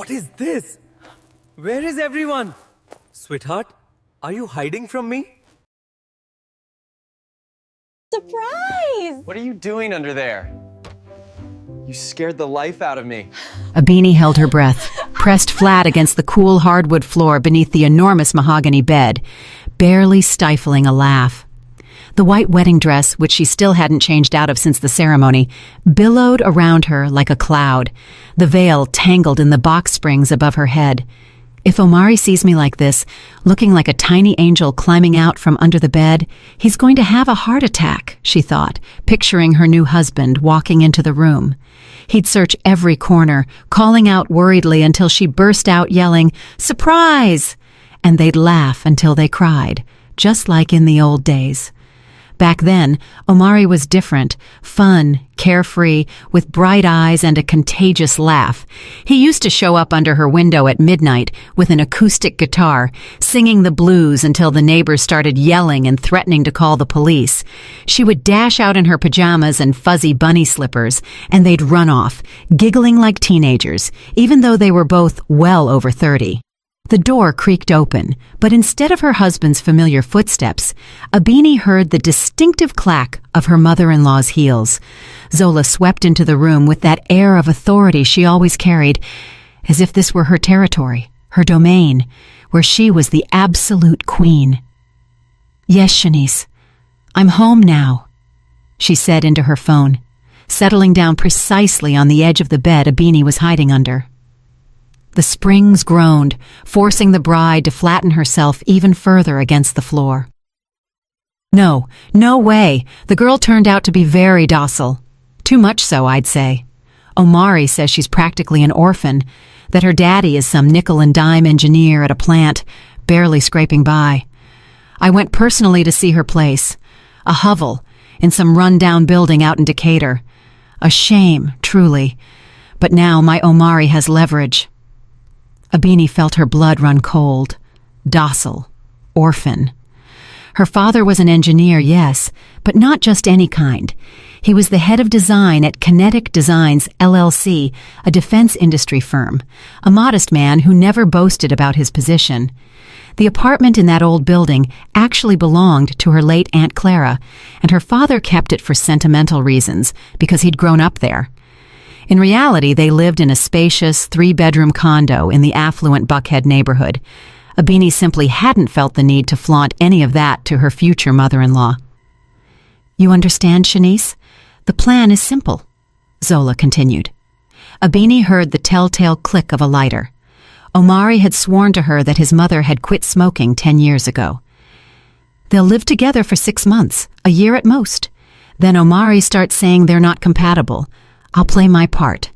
What is this? Where is everyone? Sweetheart, are you hiding from me? Surprise! What are you doing under there? You scared the life out of me. Abini held her breath, pressed flat against the cool hardwood floor beneath the enormous mahogany bed, barely stifling a laugh. The white wedding dress, which she still hadn't changed out of since the ceremony, billowed around her like a cloud, the veil tangled in the box springs above her head. If Omari sees me like this, looking like a tiny angel climbing out from under the bed, he's going to have a heart attack, she thought, picturing her new husband walking into the room. He'd search every corner, calling out worriedly until she burst out yelling, "Surprise!" And they'd laugh until they cried, just like in the old days. Back then, Omari was different, fun, carefree, with bright eyes and a contagious laugh. He used to show up under her window at midnight with an acoustic guitar, singing the blues until the neighbors started yelling and threatening to call the police. She would dash out in her pajamas and fuzzy bunny slippers, and they'd run off, giggling like teenagers, even though they were both well over 30. The door creaked open, but instead of her husband's familiar footsteps, Abini heard the distinctive clack of her mother-in-law's heels. Zola swept into the room with that air of authority she always carried, as if this were her territory, her domain, where she was the absolute queen. "Yes, Shanice, I'm home now," she said into her phone, settling down precisely on the edge of the bed Abini was hiding under. The springs groaned, forcing the bride to flatten herself even further against the floor. No way. The girl turned out to be very docile. Too much so, I'd say. Omari says she's practically an orphan, that her daddy is some nickel-and-dime engineer at a plant, barely scraping by. I went personally to see her place, a hovel in some run-down building out in Decatur. A shame, truly. But now my Omari has leverage. Abini felt her blood run cold. Docile. Orphan. Her father was an engineer, yes, but not just any kind. He was the head of design at Kinetic Designs, LLC, a defense industry firm, a modest man who never boasted about his position. The apartment in that old building actually belonged to her late Aunt Clara, and her father kept it for sentimental reasons, because he'd grown up there. In reality, they lived in a spacious, 3-bedroom condo in the affluent Buckhead neighborhood. Abini simply hadn't felt the need to flaunt any of that to her future mother-in-law. "You understand, Shanice? The plan is simple," Zola continued. Abini heard the telltale click of a lighter. Omari had sworn to her that his mother had quit smoking 10 years ago. They'll live together for 6 months, a year at most. Then Omari starts saying they're not compatible. I'll play my part.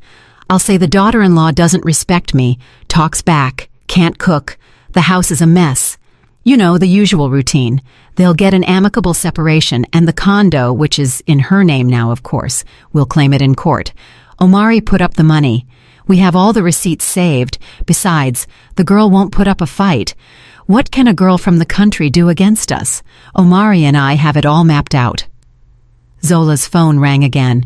I'll say the daughter-in-law doesn't respect me, talks back, can't cook, the house is a mess. You know, the usual routine. They'll get an amicable separation, and the condo, which is in her name now, of course, will claim it in court. Omari put up the money. We have all the receipts saved. Besides, the girl won't put up a fight. What can a girl from the country do against us? Omari and I have it all mapped out. Zola's phone rang again.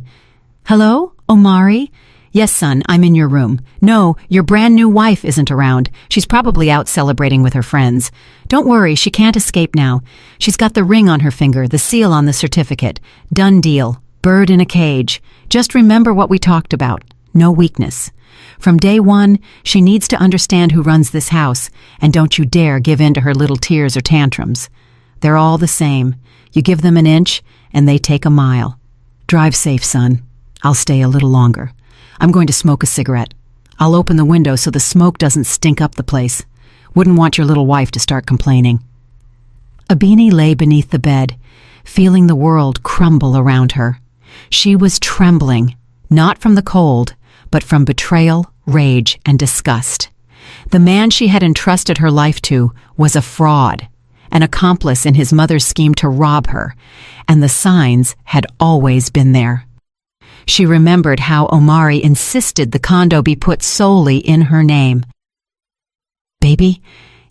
"Hello, Omari? Yes, son, I'm in your room. No, your brand new wife isn't around. She's probably out celebrating with her friends. Don't worry, she can't escape now. She's got the ring on her finger, the seal on the certificate. Done deal. Bird in a cage. Just remember what we talked about. No weakness. From day one, she needs to understand who runs this house, and don't you dare give in to her little tears or tantrums. They're all the same. You give them an inch, and they take a mile. Drive safe, son. I'll stay a little longer. I'm going to smoke a cigarette. I'll open the window so the smoke doesn't stink up the place. Wouldn't want your little wife to start complaining." Abini lay beneath the bed, feeling the world crumble around her. She was trembling, not from the cold, but from betrayal, rage, and disgust. The man she had entrusted her life to was a fraud, an accomplice in his mother's scheme to rob her, and the signs had always been there. She remembered how Omari insisted the condo be put solely in her name. "Baby,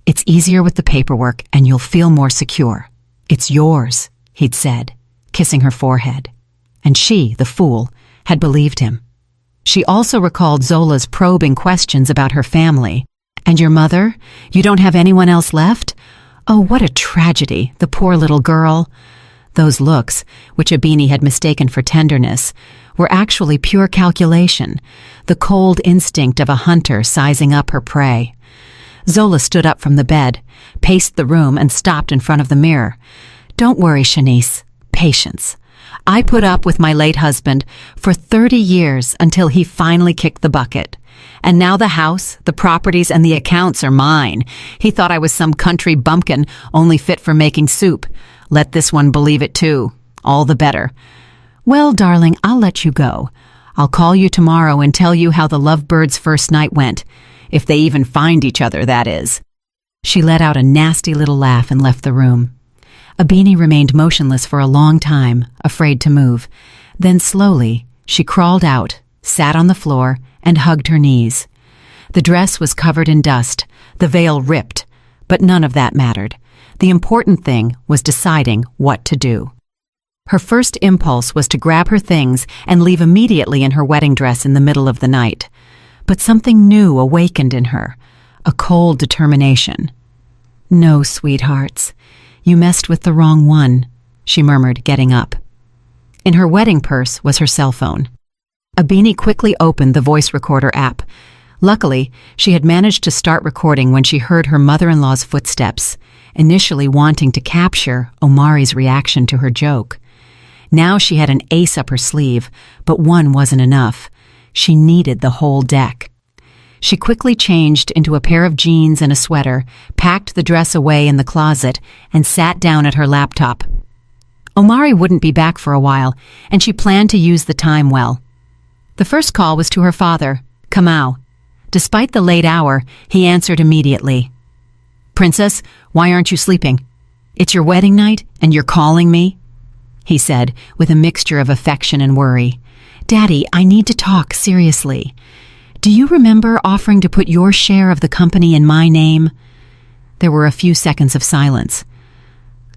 it's easier with the paperwork and you'll feel more secure. It's yours," he'd said, kissing her forehead. And she, the fool, had believed him. She also recalled Zola's probing questions about her family. And your mother? You don't have anyone else left? Oh, what a tragedy, the poor little girl. Those looks, which Abini had mistaken for tenderness, were actually pure calculation, the cold instinct of a hunter sizing up her prey. Zola stood up from the bed, paced the room, and stopped in front of the mirror. Don't worry, Shanice. Patience. I put up with my late husband for 30 years until he finally kicked the bucket. And now the house, the properties, and the accounts are mine. He thought I was some country bumpkin only fit for making soup. Let this one believe it too. All the better. Well, darling, I'll let you go. I'll call you tomorrow and tell you how the lovebirds' first night went. If they even find each other, that is. She let out a nasty little laugh and left the room. Abini remained motionless for a long time, afraid to move. Then slowly, she crawled out, sat on the floor, and hugged her knees. The dress was covered in dust, the veil ripped, but none of that mattered. The important thing was deciding what to do. Her first impulse was to grab her things and leave immediately in her wedding dress in the middle of the night. But something new awakened in her, a cold determination. No, sweethearts. You messed with the wrong one, she murmured, getting up. In her wedding purse was her cell phone. Abini quickly opened the voice recorder app. Luckily, she had managed to start recording when she heard her mother-in-law's footsteps, initially wanting to capture Omari's reaction to her joke. Now she had an ace up her sleeve, but one wasn't enough. She needed the whole deck. She quickly changed into a pair of jeans and a sweater, packed the dress away in the closet, and sat down at her laptop. Omari wouldn't be back for a while, and she planned to use the time well. The first call was to her father, Kamau. Despite the late hour, he answered immediately. "Princess, why aren't you sleeping? It's your wedding night, and you're calling me?" he said, with a mixture of affection and worry. "Daddy, I need to talk seriously. Do you remember offering to put your share of the company in my name?" There were a few seconds of silence.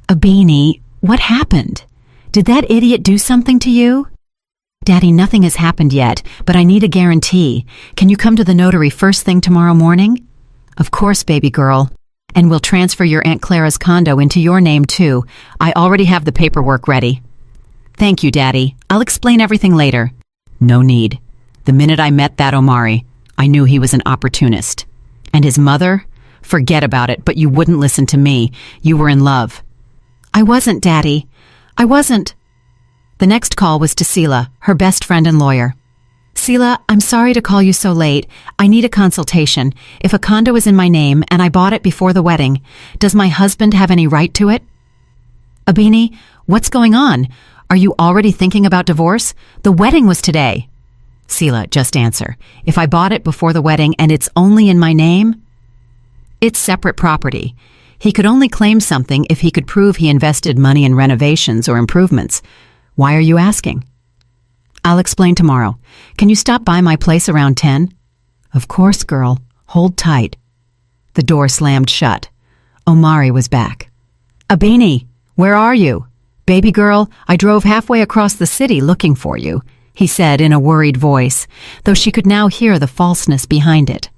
"Abini, what happened? Did that idiot do something to you?" "Daddy, nothing has happened yet, but I need a guarantee. Can you come to the notary first thing tomorrow morning?" "Of course, baby girl. And we'll transfer your Aunt Clara's condo into your name, too. I already have the paperwork ready." "Thank you, Daddy. I'll explain everything later." "No need. The minute I met that Omari, I knew he was an opportunist. And his mother? Forget about it, but you wouldn't listen to me. You were in love." "I wasn't, Daddy. I wasn't." The next call was to Sila, her best friend and lawyer. "Sila, I'm sorry to call you so late. I need a consultation. If a condo is in my name and I bought it before the wedding, does my husband have any right to it?" "Abini, what's going on? Are you already thinking about divorce? The wedding was today." "Sila, just answer. If I bought it before the wedding and it's only in my name?" "It's separate property. He could only claim something if he could prove he invested money in renovations or improvements. Why are you asking?" "I'll explain tomorrow. Can you stop by my place around 10? "Of course, girl. Hold tight." The door slammed shut. Omari was back. "Abini, where are you? Baby girl, I drove halfway across the city looking for you," he said in a worried voice, though she could now hear the falseness behind it.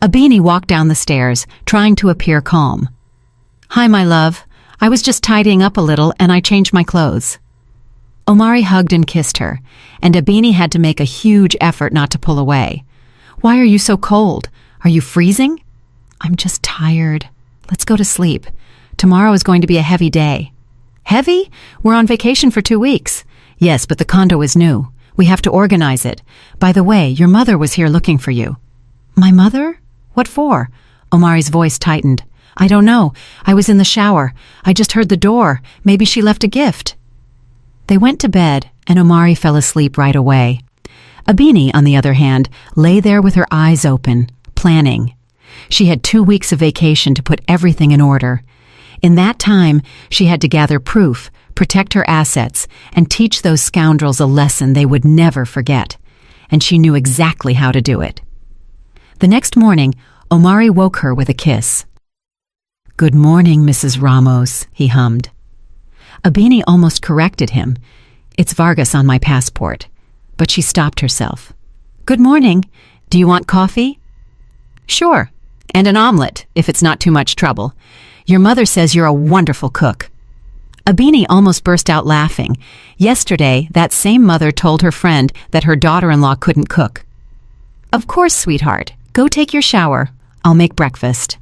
Abini walked down the stairs, trying to appear calm. "Hi, my love. I was just tidying up a little and I changed my clothes." Omari hugged and kissed her, and Abini had to make a huge effort not to pull away. "Why are you so cold? Are you freezing?" "I'm just tired. Let's go to sleep. Tomorrow is going to be a heavy day." "Heavy? We're on vacation for 2 weeks." "Yes, but the condo is new. We have to organize it. By the way, your mother was here looking for you." "My mother? What for?" Omari's voice tightened. "I don't know. I was in the shower. I just heard the door. Maybe she left a gift." They went to bed, and Omari fell asleep right away. Abini, on the other hand, lay there with her eyes open, planning. She had 2 weeks of vacation to put everything in order. In that time, she had to gather proof, protect her assets, and teach those scoundrels a lesson they would never forget. And she knew exactly how to do it. The next morning, Omari woke her with a kiss. "Good morning, Mrs. Ramos," he hummed. Abini almost corrected him. "It's Vargas on my passport." But she stopped herself. Good morning. Do you want coffee? Sure. And an omelet, if it's not too much trouble. Your mother says you're a wonderful cook. Abini almost burst out laughing. Yesterday, that same mother told her friend that her daughter-in-law couldn't cook. Of course, sweetheart. Go take your shower. I'll make breakfast.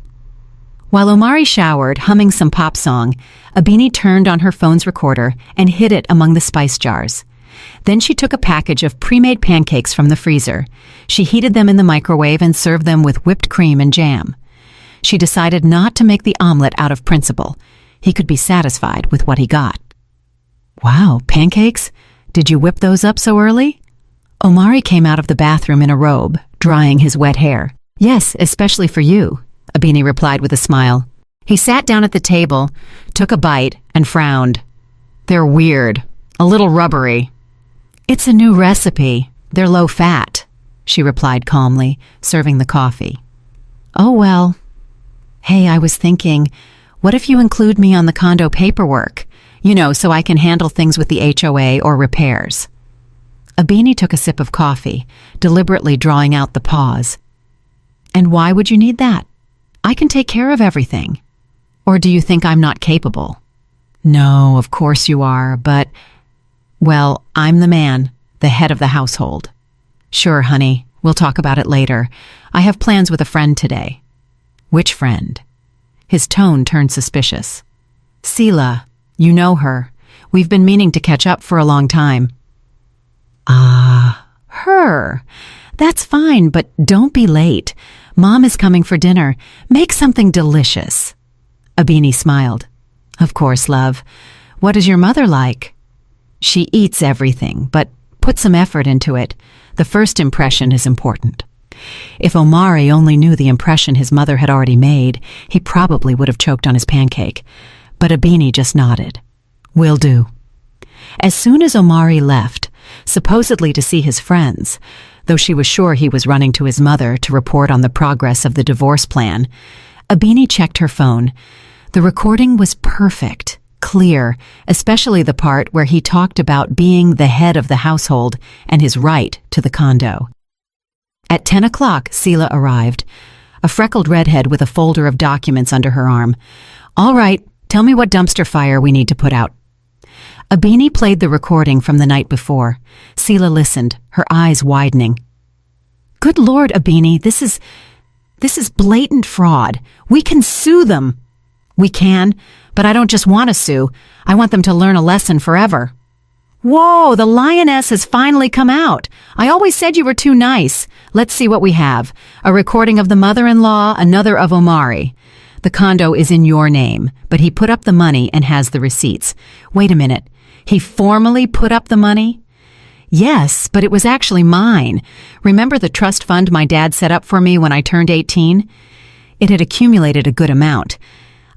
While Omari showered, humming some pop song, Abini turned on her phone's recorder and hid it among the spice jars. Then she took a package of pre-made pancakes from the freezer. She heated them in the microwave and served them with whipped cream and jam. She decided not to make the omelet out of principle. He could be satisfied with what he got. Wow, pancakes? Did you whip those up so early? Omari came out of the bathroom in a robe, drying his wet hair. Yes, especially for you, Abini replied with a smile. He sat down at the table, took a bite, and frowned. They're weird, a little rubbery. It's a new recipe. They're low fat, she replied calmly, serving the coffee. Oh well. Hey, I was thinking, what if you include me on the condo paperwork? You know, so I can handle things with the HOA or repairs. Abini took a sip of coffee, deliberately drawing out the pause. And why would you need that? I can take care of everything. Or do you think I'm not capable? No, of course you are, but... Well, I'm the man, the head of the household. Sure, honey, we'll talk about it later. I have plans with a friend today. Which friend? His tone turned suspicious. Sela, you know her. We've been meaning to catch up for a long time. Ah, her. That's fine, but don't be late. Mom is coming for dinner. Make something delicious. Abini smiled. Of course, love. What is your mother like? She eats everything, but put some effort into it. The first impression is important. If Omari only knew the impression his mother had already made, he probably would have choked on his pancake. But Abini just nodded. Will do. As soon as Omari left, supposedly to see his friends, though she was sure he was running to his mother to report on the progress of the divorce plan, Abini checked her phone. The recording was perfect. Clear, especially the part where he talked about being the head of the household and his right to the condo. At 10 o'clock, Sela arrived, a freckled redhead with a folder of documents under her arm. All right, tell me what dumpster fire we need to put out. Abini played the recording from the night before. Sela listened, her eyes widening. Good Lord, Abini, this is blatant fraud. We can sue them. We can, but I don't just want to sue. I want them to learn a lesson forever. Whoa, the lioness has finally come out. I always said you were too nice. Let's see what we have. A recording of the mother-in-law, another of Omari. The condo is in your name, but he put up the money and has the receipts. Wait a minute. He formally put up the money? Yes, but it was actually mine. Remember the trust fund my dad set up for me when I turned 18? It had accumulated a good amount.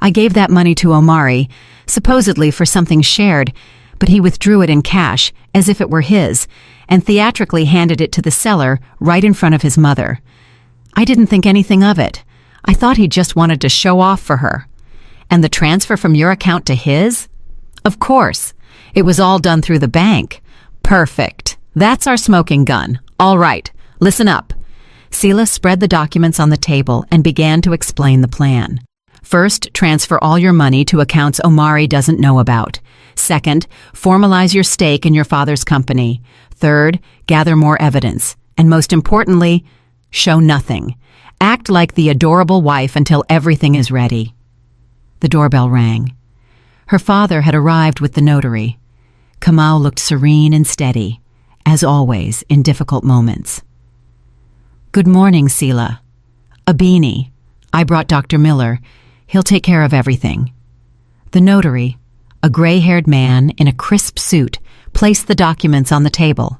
I gave that money to Omari, supposedly for something shared, but he withdrew it in cash, as if it were his, and theatrically handed it to the seller right in front of his mother. I didn't think anything of it. I thought he just wanted to show off for her. And the transfer from your account to his? Of course. It was all done through the bank. Perfect. That's our smoking gun. All right. Listen up. Sela spread the documents on the table and began to explain the plan. First, transfer all your money to accounts Omari doesn't know about. Second, formalize your stake in your father's company. Third, gather more evidence. And most importantly, show nothing. Act like the adorable wife until everything is ready. The doorbell rang. Her father had arrived with the notary. Kamal looked serene and steady, as always in difficult moments. Good morning, Sela. Abini. I brought Dr. Miller. He'll take care of everything. The notary, a gray-haired man in a crisp suit, placed the documents on the table.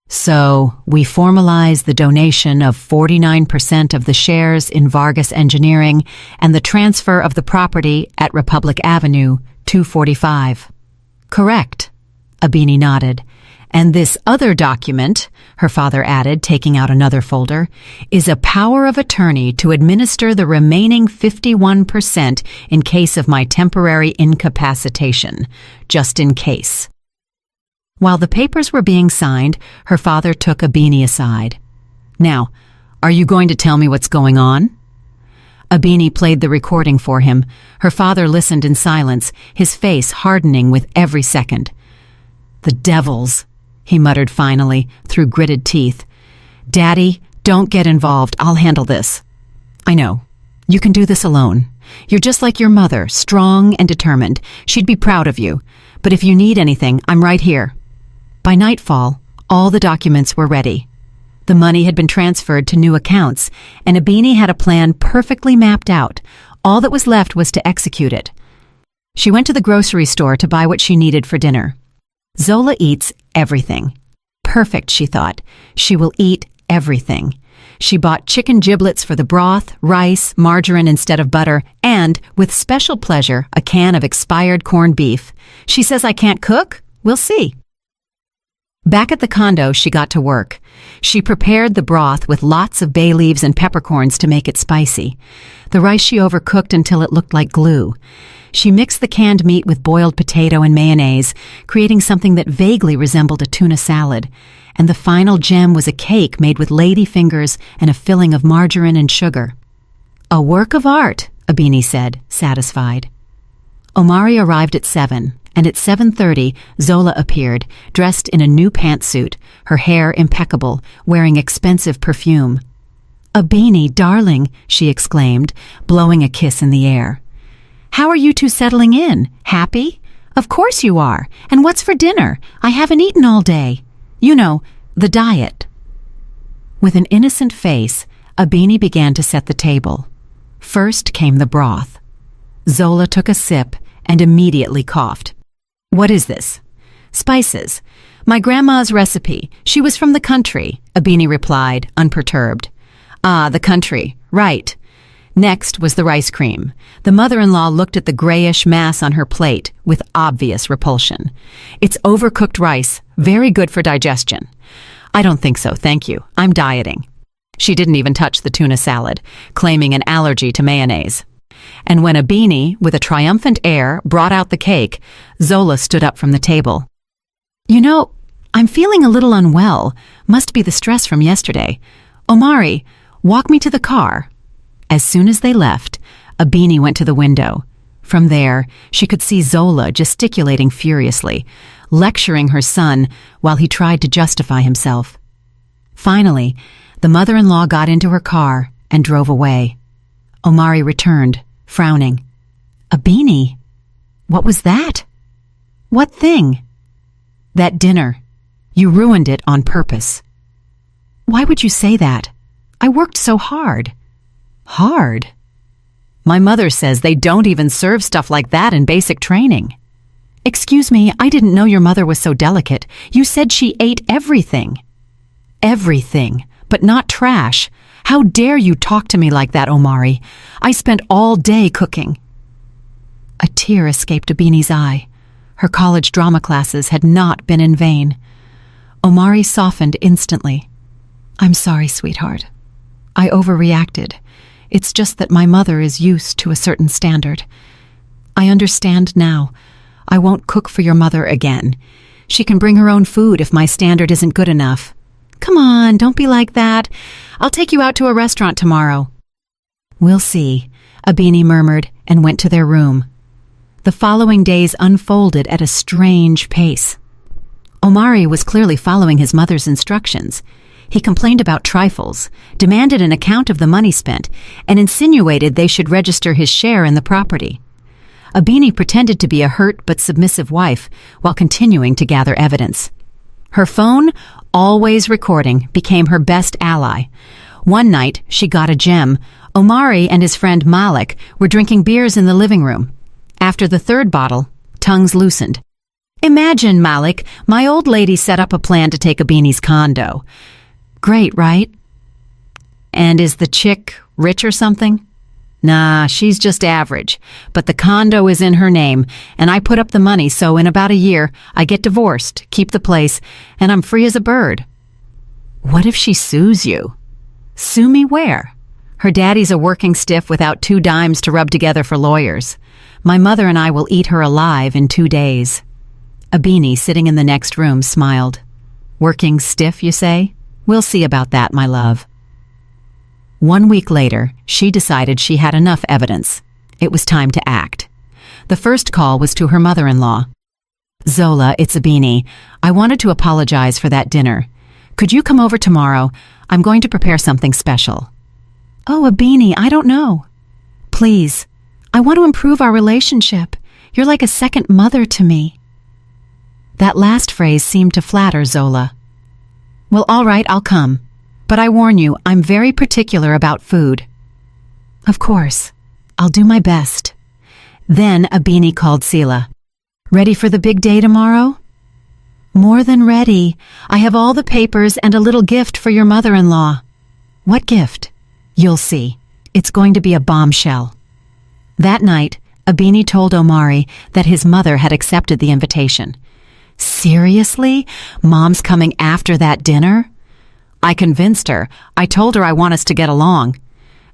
So, we formalize the donation of 49% of the shares in Vargas Engineering and the transfer of the property at Republic Avenue, 245. Correct. Abini nodded. And this other document, her father added, taking out another folder, is a power of attorney to administer the remaining 51% in case of my temporary incapacitation, just in case. While the papers were being signed, her father took Abini aside. Now, are you going to tell me what's going on? Abini played the recording for him. Her father listened in silence, his face hardening with every second. "The devils," he muttered finally, through gritted teeth. "Daddy, don't get involved. I'll handle this." "I know. You can do this alone. You're just like your mother, strong and determined. She'd be proud of you. But if you need anything, I'm right here." By nightfall, all the documents were ready. The money had been transferred to new accounts, and Abini had a plan perfectly mapped out. All that was left was to execute it. She went to the grocery store to buy what she needed for dinner. Zola eats everything. Perfect, she thought. She will eat everything. She bought chicken giblets for the broth, rice, margarine instead of butter, and, with special pleasure, a can of expired corned beef. She says I can't cook? We'll see. Back at the condo, she got to work. She prepared the broth with lots of bay leaves and peppercorns to make it spicy. The rice she overcooked until it looked like glue. She mixed the canned meat with boiled potato and mayonnaise, creating something that vaguely resembled a tuna salad. And the final gem was a cake made with lady fingers and a filling of margarine and sugar. "A work of art," Abini said, satisfied. Omari arrived at 7, and at 7:30, Zola appeared, dressed in a new pantsuit, her hair impeccable, wearing expensive perfume. "Abini, darling," she exclaimed, blowing a kiss in the air. "How are you two settling in? Happy? Of course you are. And what's for dinner? I haven't eaten all day. You know, the diet." With an innocent face, Abini began to set the table. First came the broth. Zola took a sip and immediately coughed. "What is this?" "Spices. My grandma's recipe. She was from the country," Abini replied, unperturbed. "Ah, the country. Right." Next was the rice cream. The mother-in-law looked at the grayish mass on her plate with obvious repulsion. "It's overcooked rice, very good for digestion." "I don't think so, thank you. I'm dieting." She didn't even touch the tuna salad, claiming an allergy to mayonnaise. And when Abini, with a triumphant air, brought out the cake, Zola stood up from the table. "You know, I'm feeling a little unwell. Must be the stress from yesterday. Omari, walk me to the car." As soon as they left, Abini went to the window. From there, she could see Zola gesticulating furiously, lecturing her son while he tried to justify himself. Finally, the mother-in-law got into her car and drove away. Omari returned, frowning. "Abini, what was that?" "What thing?" "That dinner. You ruined it on purpose." "Why would you say that? I worked so hard." "Hard? My mother says they don't even serve stuff like that in basic training." "Excuse me, I didn't know your mother was so delicate. You said she ate everything." "Everything, but not trash. How dare you talk to me like that, Omari? I spent all day cooking." A tear escaped Abini's eye. Her college drama classes had not been in vain. Omari softened instantly. "I'm sorry, sweetheart. I overreacted. It's just that my mother is used to a certain standard. I understand now. I won't cook for your mother again. She can bring her own food if my standard isn't good enough." "Come on, don't be like that. I'll take you out to a restaurant tomorrow." "We'll see," Abini murmured and went to their room. The following days unfolded at a strange pace. Omari was clearly following his mother's instructions. He complained about trifles, demanded an account of the money spent, and insinuated they should register his share in the property. Abini pretended to be a hurt but submissive wife while continuing to gather evidence. Her phone, always recording, became her best ally. One night, she got a gem. Omari and his friend Malik were drinking beers in the living room. After the third bottle, tongues loosened. "Imagine, Malik, my old lady set up a plan to take Abini's condo." "Great, right?" "And is the chick rich or something?" "Nah, she's just average, but the condo is in her name, and I put up the money, so in about a year, I get divorced, keep the place, and I'm free as a bird." "What if she sues you?" "Sue me where? Her daddy's a working stiff without 2 dimes to rub together for lawyers. My mother and I will eat her alive in 2 days." Abini, sitting in the next room, smiled. "Working stiff, you say? We'll see about that, my love." 1 week later, she decided she had enough evidence. It was time to act. The first call was to her mother-in-law. "Zola, it's Abini. I wanted to apologize for that dinner. Could you come over tomorrow? I'm going to prepare something special." "Oh, Abini, I don't know." "Please, I want to improve our relationship. You're like a second mother to me." That last phrase seemed to flatter Zola. "Well, all right, I'll come. But I warn you, I'm very particular about food." "Of course. I'll do my best." Then Abini called Sila. "Ready for the big day tomorrow?" "More than ready. I have all the papers and a little gift for your mother-in-law." "What gift?" "You'll see. It's going to be a bombshell." That night, Abini told Omari that his mother had accepted the invitation. "Seriously? Mom's coming after that dinner?" "I convinced her. I told her I want us to get along."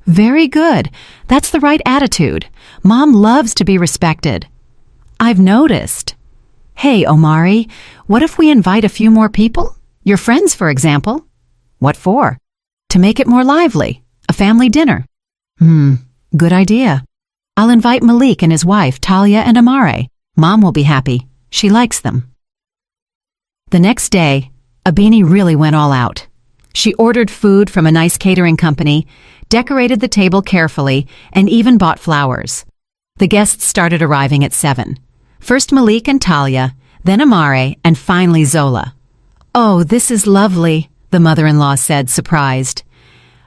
"Very good. That's the right attitude. Mom loves to be respected." "I've noticed." "Hey, Omari, what if we invite a few more people? Your friends, for example." "What for?" "To make it more lively. A family dinner." Good idea. I'll invite Malik and his wife, Talia and Amare. Mom will be happy. She likes them." The next day, Abini really went all out. She ordered food from a nice catering company, decorated the table carefully, and even bought flowers. The guests started arriving at 7. First Malik and Talia, then Amare, and finally Zola. "Oh, this is lovely," the mother-in-law said, surprised.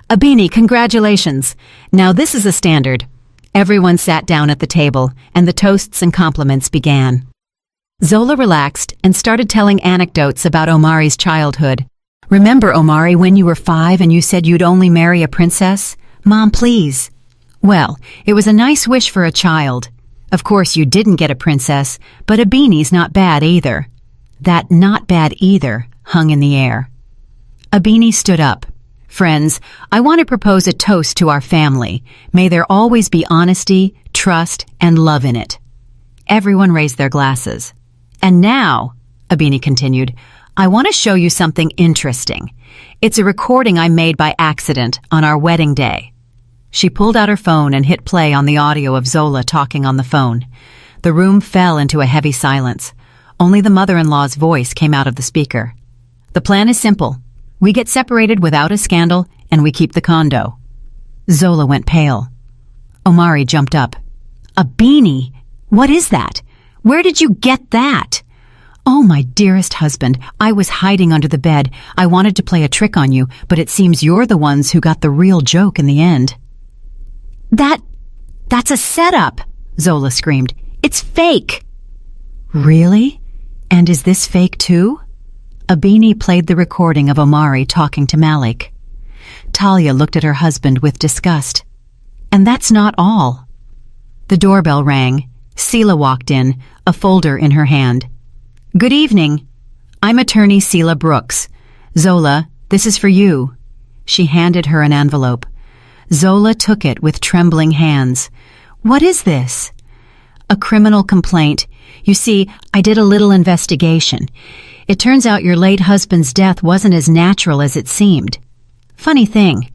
"Abini, congratulations. Now this is a standard." Everyone sat down at the table, and the toasts and compliments began. Zola relaxed and started telling anecdotes about Omari's childhood. "Remember, Omari, when you were 5 and you said you'd only marry a princess? Mom, please." "Well, it was a nice wish for a child. Of course, you didn't get a princess, but Abini's not bad either." That "not bad either" hung in the air. Abini stood up. "Friends, I want to propose a toast to our family. May there always be honesty, trust, and love in it." Everyone raised their glasses. "And now," Abini continued, "I want to show you something interesting. It's a recording I made by accident on our wedding day." She pulled out her phone and hit play on the audio of Zola talking on the phone. The room fell into a heavy silence. Only the mother-in-law's voice came out of the speaker. "The plan is simple. We get separated without a scandal, and we keep the condo." Zola went pale. Omari jumped up. "Abini, what is that? Where did you get that?" "Oh, my dearest husband, I was hiding under the bed. I wanted to play a trick on you, but it seems you're the ones who got the real joke in the end." That's a setup," Zola screamed. "It's fake." "Really? And is this fake too?" Abini played the recording of Omari talking to Malik. Talia looked at her husband with disgust. "And that's not all." The doorbell rang. Sila walked in, a folder in her hand. "Good evening. I'm attorney Sila Brooks. Zola, this is for you." She handed her an envelope. Zola took it with trembling hands. "What is this?" "A criminal complaint. You see, I did a little investigation. It turns out your late husband's death wasn't as natural as it seemed. Funny thing,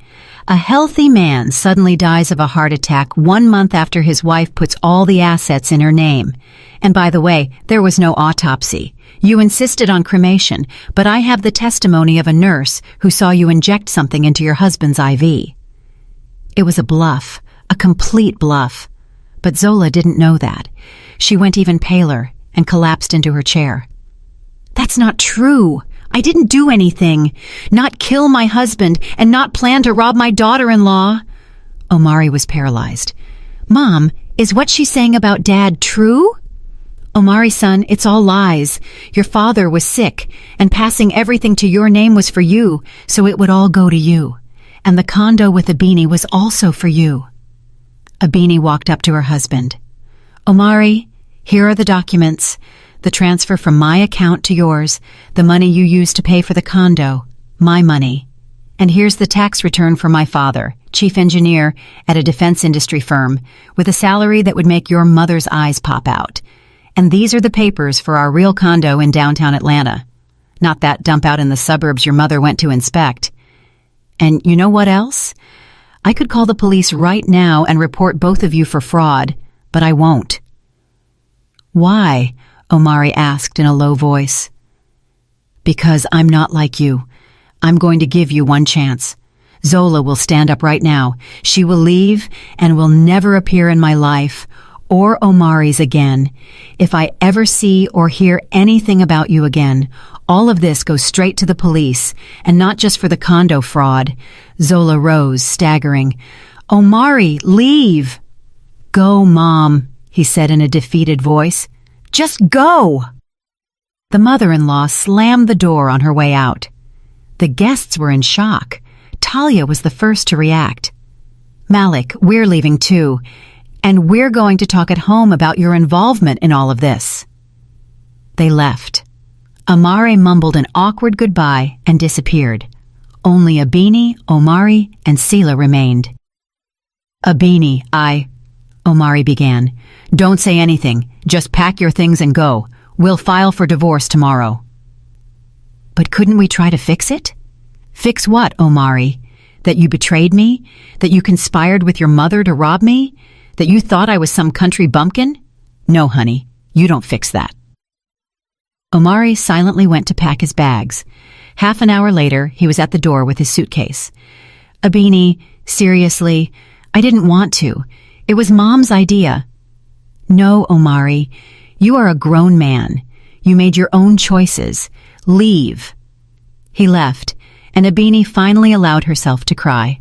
a healthy man suddenly dies of a heart attack 1 month after his wife puts all the assets in her name. And by the way, there was no autopsy. You insisted on cremation, but I have the testimony of a nurse who saw you inject something into your husband's IV." It was a bluff, a complete bluff. But Zola didn't know that. She went even paler and collapsed into her chair. "That's not true. I didn't do anything. Not kill my husband and not plan to rob my daughter-in-law." Omari was paralyzed. "Mom, is what she's saying about Dad true?" "Omari, son, it's all lies. Your father was sick, and passing everything to your name was for you, so it would all go to you. And the condo with Abini was also for you." Abini walked up to her husband. "Omari, here are the documents. The transfer from my account to yours, the money you used to pay for the condo, my money. And here's the tax return for my father, chief engineer at a defense industry firm, with a salary that would make your mother's eyes pop out. And these are the papers for our real condo in downtown Atlanta. Not that dump out in the suburbs your mother went to inspect. And you know what else? I could call the police right now and report both of you for fraud, but I won't." "Why?" Omari asked in a low voice. "Because I'm not like you. I'm going to give you one chance. Zola will stand up right now. She will leave and will never appear in my life or Omari's again. If I ever see or hear anything about you again, all of this goes straight to the police, and not just for the condo fraud." Zola rose, staggering. "Omari, leave!" "Go, Mom," he said in a defeated voice. "Just go!" The mother-in-law slammed the door on her way out. The guests were in shock. Talia was the first to react. "Malik, we're leaving too, and we're going to talk at home about your involvement in all of this." They left. Amare mumbled an awkward goodbye and disappeared. Only Abini, Omari, and Sila remained. "Abini, Omari began. "Don't say anything. Just pack your things and go. We'll file for divorce tomorrow." "But couldn't we try to fix it?" "Fix what, Omari? That you betrayed me? That you conspired with your mother to rob me? That you thought I was some country bumpkin? No, honey, you don't fix that." Omari silently went to pack his bags. Half an hour later, he was at the door with his suitcase. "Abini, seriously, I didn't want to. It was Mom's idea." "No, Omari, you are a grown man. You made your own choices. Leave." He left, and Abini finally allowed herself to cry.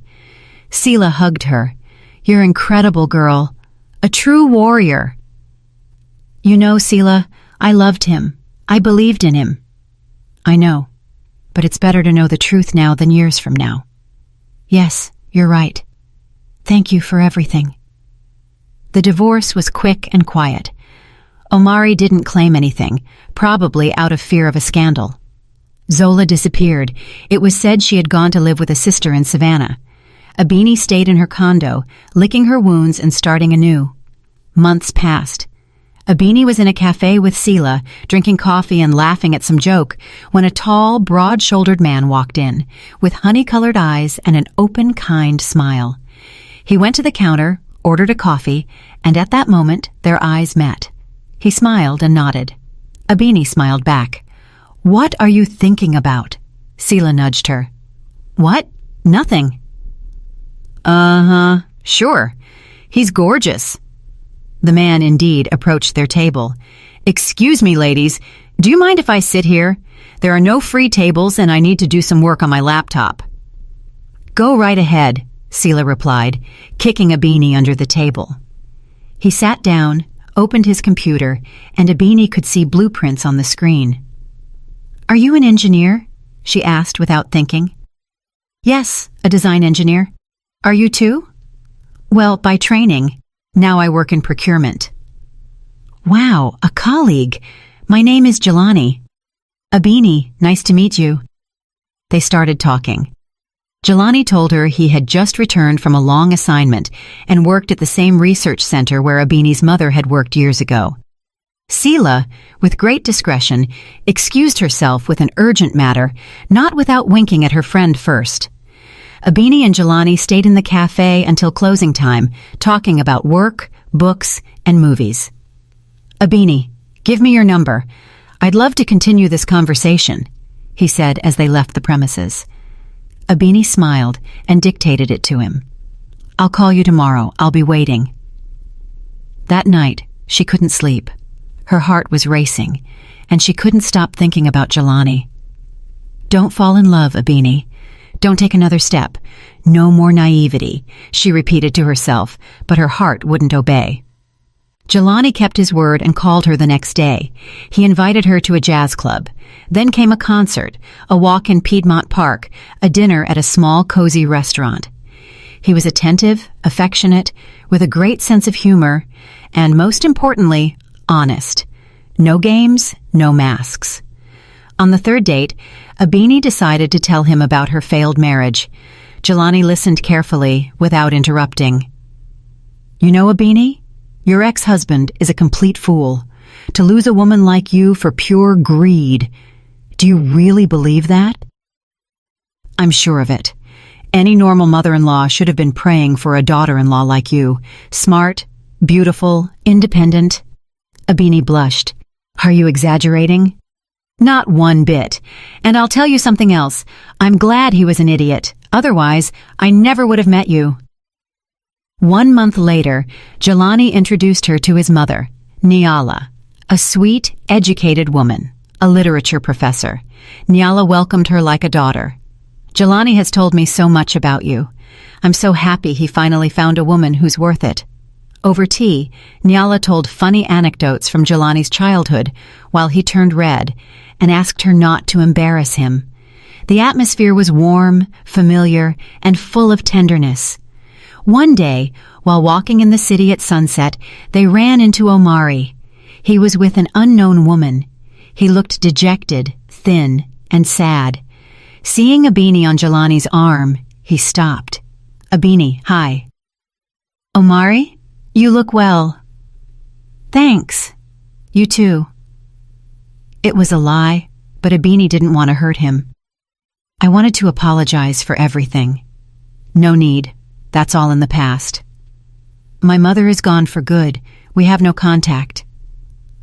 Sila hugged her. "You're incredible, girl. A true warrior." "You know, Sila, I loved him. I believed in him." "I know, but it's better to know the truth now than years from now." "Yes, you're right. Thank you for everything." The divorce was quick and quiet. Omari didn't claim anything, probably out of fear of a scandal. Zola disappeared. It was said she had gone to live with a sister in Savannah. Abini stayed in her condo, licking her wounds and starting anew. Months passed. Abini was in a cafe with Sila, drinking coffee and laughing at some joke, when a tall, broad-shouldered man walked in, with honey-colored eyes and an open, kind smile. He went to the counter, ordered a coffee, and at that moment their eyes met. He smiled and nodded. Abini smiled back. "What are you thinking about?" Sila nudged her. "What? Nothing." Sure. He's gorgeous." The man indeed approached their table. "Excuse me, ladies. Do you mind if I sit here? There are no free tables and I need to do some work on my laptop." "Go right ahead," Sila replied, kicking Abini under the table. He sat down, opened his computer, and Abini could see blueprints on the screen. "Are you an engineer?" she asked without thinking. "Yes, a design engineer. Are you too?" "Well, by training. Now I work in procurement." "Wow, a colleague. My name is Jelani." "Abini, nice to meet you." They started talking. Jelani told her he had just returned from a long assignment and worked at the same research center where Abini's mother had worked years ago. Sila, with great discretion, excused herself with an urgent matter, not without winking at her friend first. Abini and Jelani stayed in the cafe until closing time, talking about work, books, and movies. "Abini, give me your number. I'd love to continue this conversation," he said as they left the premises. Abini smiled and dictated it to him. "I'll call you tomorrow. I'll be waiting." That night, she couldn't sleep. Her heart was racing, and she couldn't stop thinking about Jelani. "Don't fall in love, Abini. Don't take another step. No more naivety," she repeated to herself, but her heart wouldn't obey. Jelani kept his word and called her the next day. He invited her to a jazz club. Then came a concert, a walk in Piedmont Park, a dinner at a small, cozy restaurant. He was attentive, affectionate, with a great sense of humor, and most importantly, honest. No games, no masks. On the third date, Abini decided to tell him about her failed marriage. Jelani listened carefully, without interrupting. "You know, Abini, your ex-husband is a complete fool. To lose a woman like you for pure greed. Do you really believe that?" "I'm sure of it. Any normal mother-in-law should have been praying for a daughter-in-law like you. Smart, beautiful, independent. Abini blushed. Are you exaggerating? Not one bit. And I'll tell you something else. I'm glad he was an idiot. Otherwise, I never would have met you. 1 month later, Jelani introduced her to his mother, Nyala, a sweet, educated woman, a literature professor. Nyala welcomed her like a daughter. Jelani has told me so much about you. I'm so happy he finally found a woman who's worth it. Over tea, Nyala told funny anecdotes from Jelani's childhood while he turned red and asked her not to embarrass him. The atmosphere was warm, familiar, and full of tenderness. One day, while walking in the city at sunset, they ran into Omari. He was with an unknown woman. He looked dejected, thin, and sad. Seeing Abini on Jelani's arm, he stopped. Abini, hi. Omari, you look well. Thanks. You too. It was a lie, but Abini didn't want to hurt him. I wanted to apologize for everything. No need. That's all in the past. My mother is gone for good. We have no contact.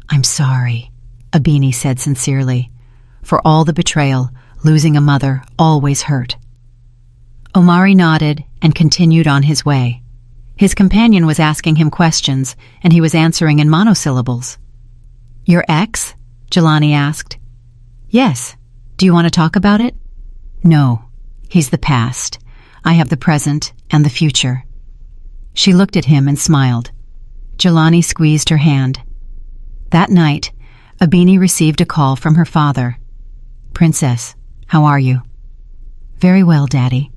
I'm sorry, Abini said sincerely. For all the betrayal, losing a mother always hurt. Omari nodded and continued on his way. His companion was asking him questions, and he was answering in monosyllables. Your ex? Jelani asked. Yes. Do you want to talk about it? No. He's the past. I have the present and the future. She looked at him and smiled. Jelani squeezed her hand. That night, Abini received a call from her father. Princess, how are you? Very well, Daddy.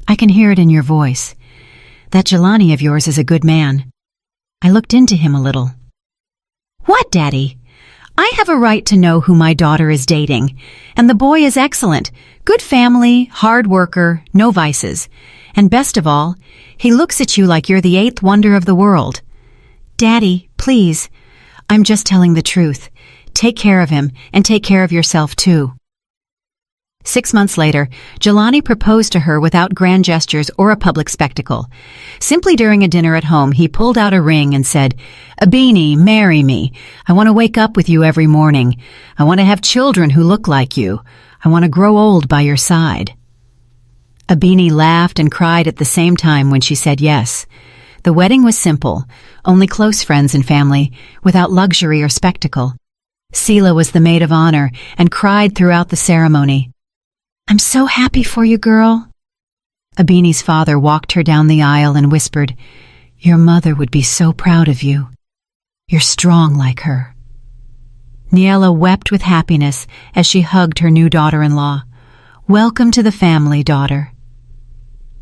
I can hear it in your voice. That Jelani of yours is a good man. I looked into him a little. What, Daddy? I have a right to know who my daughter is dating. And the boy is excellent. Good family, hard worker, no vices. And best of all, he looks at you like you're the eighth wonder of the world. Daddy, please. I'm just telling the truth. Take care of him and take care of yourself too. 6 months later, Jelani proposed to her without grand gestures or a public spectacle. Simply during a dinner at home, he pulled out a ring and said, Abini, marry me. I want to wake up with you every morning. I want to have children who look like you. I want to grow old by your side. Abini laughed and cried at the same time when she said yes. The wedding was simple, only close friends and family, without luxury or spectacle. Sila was the maid of honor and cried throughout the ceremony. I'm so happy for you, girl. Abini's father walked her down the aisle and whispered, Your mother would be so proud of you. You're strong like her. Niela wept with happiness as she hugged her new daughter-in-law. Welcome to the family, daughter.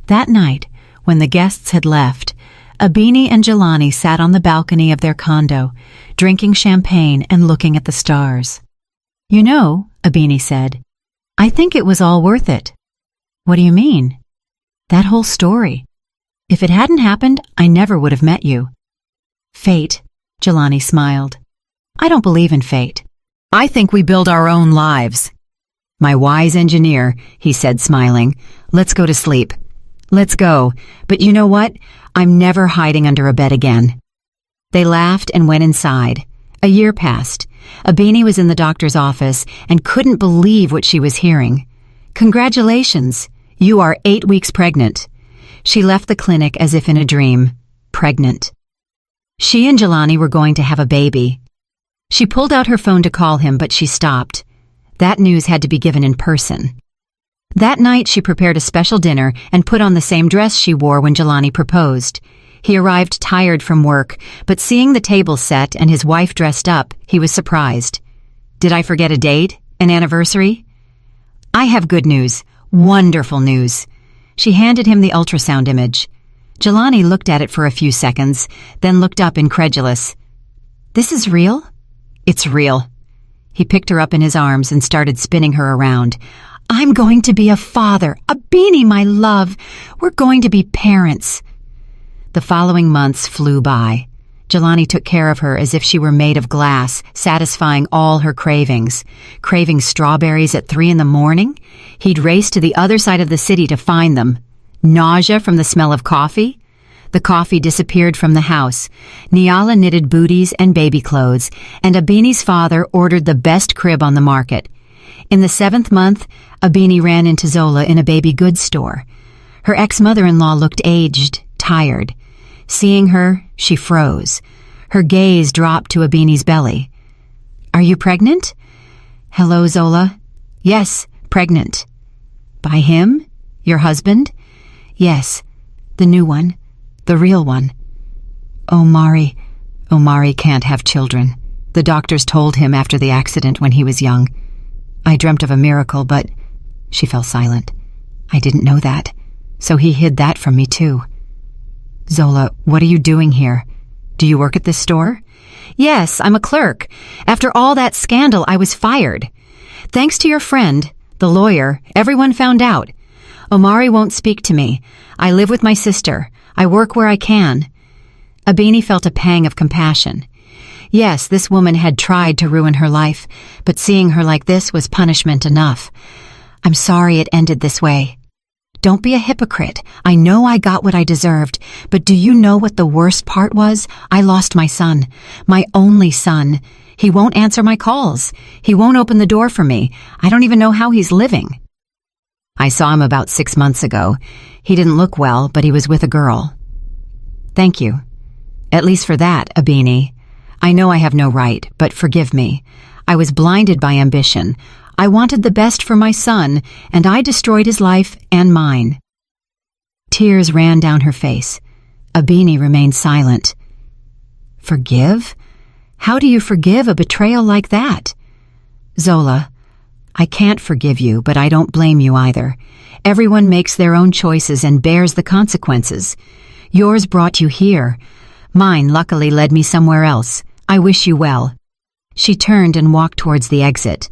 That night, when the guests had left, Abini and Jelani sat on the balcony of their condo, drinking champagne and looking at the stars. You know, Abini said, I think it was all worth it. What do you mean? That whole story. If it hadn't happened, I never would have met you. Fate, Jelani smiled. I don't believe in fate. I think we build our own lives. My wise engineer, he said, smiling. Let's go to sleep. Let's go. But you know what? I'm never hiding under a bed again. They laughed and went inside. A year passed. Abini was in the doctor's office and couldn't believe what she was hearing. Congratulations. You are 8 weeks pregnant. She left the clinic as if in a dream. Pregnant. She and Jelani were going to have a baby. She pulled out her phone to call him, but she stopped. That news had to be given in person. That night she prepared a special dinner and put on the same dress she wore when Jelani proposed. He arrived tired from work, but seeing the table set and his wife dressed up, he was surprised. Did I forget a date? An anniversary? I have good news. Wonderful news. She handed him the ultrasound image. Jelani looked at it for a few seconds, then looked up incredulous. This is real? It's real. He picked her up in his arms and started spinning her around. I'm going to be a father. Abini, my love. We're going to be parents. The following months flew by. Jelani took care of her as if she were made of glass, satisfying all her cravings. Craving strawberries at 3 in the morning? He'd race to the other side of the city to find them. Nausea from the smell of coffee? The coffee disappeared from the house. Niala knitted booties and baby clothes, and Abini's father ordered the best crib on the market. In the 7th month, Abini ran into Zola in a baby goods store. Her ex-mother-in-law looked aged, tired. Seeing her, she froze. Her gaze dropped to Abini's belly. "Are you pregnant?" "Hello, Zola." "Yes, pregnant." "By him? Your husband?" "Yes, the new one, the real one." Omari can't have children. The doctors told him after the accident when he was young. I dreamt of a miracle, but... She fell silent. I didn't know that, so he hid that from me too. "Zola, what are you doing here? Do you work at this store?" "Yes, I'm a clerk. After all that scandal, I was fired. Thanks to your friend, the lawyer, everyone found out. Omari won't speak to me. I live with my sister. I work where I can." Abini felt a pang of compassion. Yes, this woman had tried to ruin her life, but seeing her like this was punishment enough. "I'm sorry it ended this way." "Don't be a hypocrite. I know I got what I deserved, but do you know what the worst part was? I lost my son, my only son. He won't answer my calls. He won't open the door for me. I don't even know how he's living." "I saw him about 6 months ago. He didn't look well, but he was with a girl." "Thank you. At least for that, Abini. I know I have no right, but forgive me. I was blinded by ambition. I wanted the best for my son, and I destroyed his life and mine." Tears ran down her face. Abini remained silent. "Forgive? How do you forgive a betrayal like that?" "Zola, I can't forgive you, but I don't blame you either. Everyone makes their own choices and bears the consequences. Yours brought you here. Mine luckily led me somewhere else. I wish you well." She turned and walked towards the exit.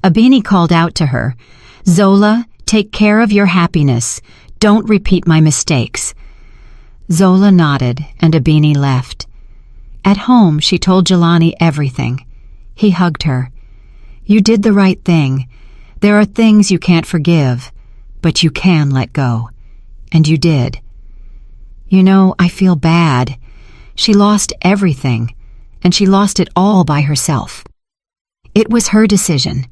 Abini called out to her, "Zola, take care of your happiness. Don't repeat my mistakes." Zola nodded, and Abini left. At home, she told Jelani everything. He hugged her. "You did the right thing. There are things you can't forgive, but you can let go. And you did. You know, I feel bad. She lost everything, and she lost it all by herself. It was her decision.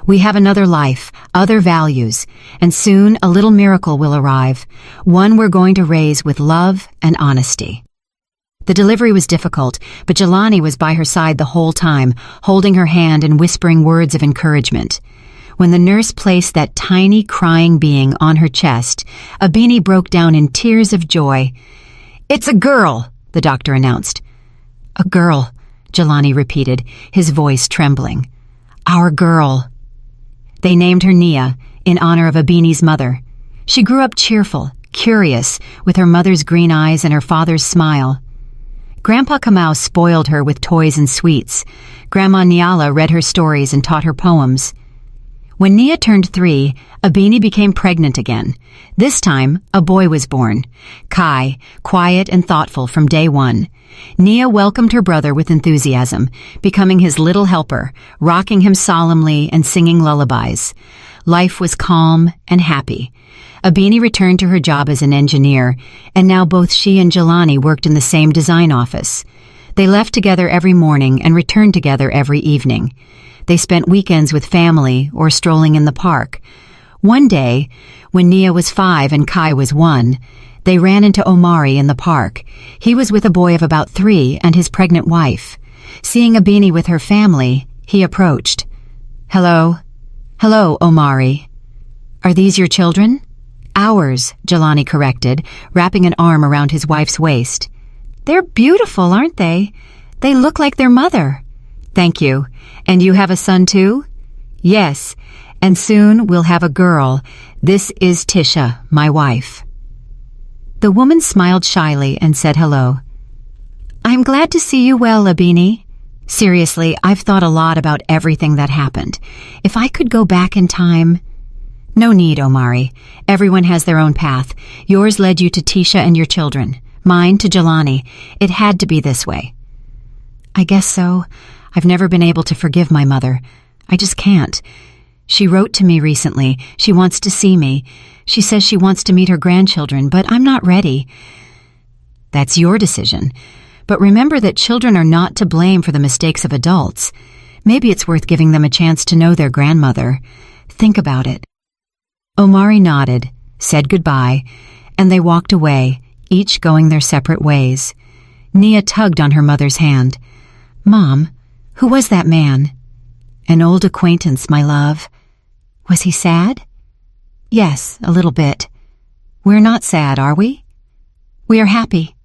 We have another life, other values, and soon a little miracle will arrive, one we're going to raise with love and honesty." The delivery was difficult, but Jelani was by her side the whole time, holding her hand and whispering words of encouragement. When the nurse placed that tiny crying being on her chest, Abini broke down in tears of joy. "It's a girl," the doctor announced. "A girl," Jelani repeated, his voice trembling. "Our girl." They named her Nia, in honor of Abini's mother. She grew up cheerful, curious, with her mother's green eyes and her father's smile. Grandpa Kamau spoiled her with toys and sweets. Grandma Niala read her stories and taught her poems. When Nia turned 3, Abini became pregnant again. This time, a boy was born. Kai, quiet and thoughtful from day one. Nia welcomed her brother with enthusiasm, becoming his little helper, rocking him solemnly and singing lullabies. Life was calm and happy. Abini returned to her job as an engineer, and now both she and Jelani worked in the same design office. They left together every morning and returned together every evening. They spent weekends with family or strolling in the park. One day, when Nia was 5 and Kai was 1, they ran into Omari in the park. He was with a boy of about 3 and his pregnant wife. Seeing Abini with her family, he approached. "Hello." "Hello, Omari. Are these your children?" "Ours," Jelani corrected, wrapping an arm around his wife's waist. "They're beautiful, aren't they? They look like their mother." "Thank you. And you have a son too?" "Yes, and soon we'll have a girl. This is Tisha, my wife." The woman smiled shyly and said hello. "I'm glad to see you well, Abini. Seriously, I've thought a lot about everything that happened. If I could go back in time..." "No need, Omari. Everyone has their own path. Yours led you to Tisha and your children. Mine to Jelani. It had to be this way. I guess so. I've never been able to forgive my mother. I just can't. She wrote to me recently. She wants to see me. She says she wants to meet her grandchildren, but I'm not ready. That's your decision. But remember that children are not to blame for the mistakes of adults. Maybe it's worth giving them a chance to know their grandmother. Think about it. Omari nodded, said goodbye, and they walked away, each going their separate ways. Nia tugged on her mother's hand. Mom, who was that man? An old acquaintance, my love. Was he sad? Yes, a little bit. We're not sad, are we? We are happy.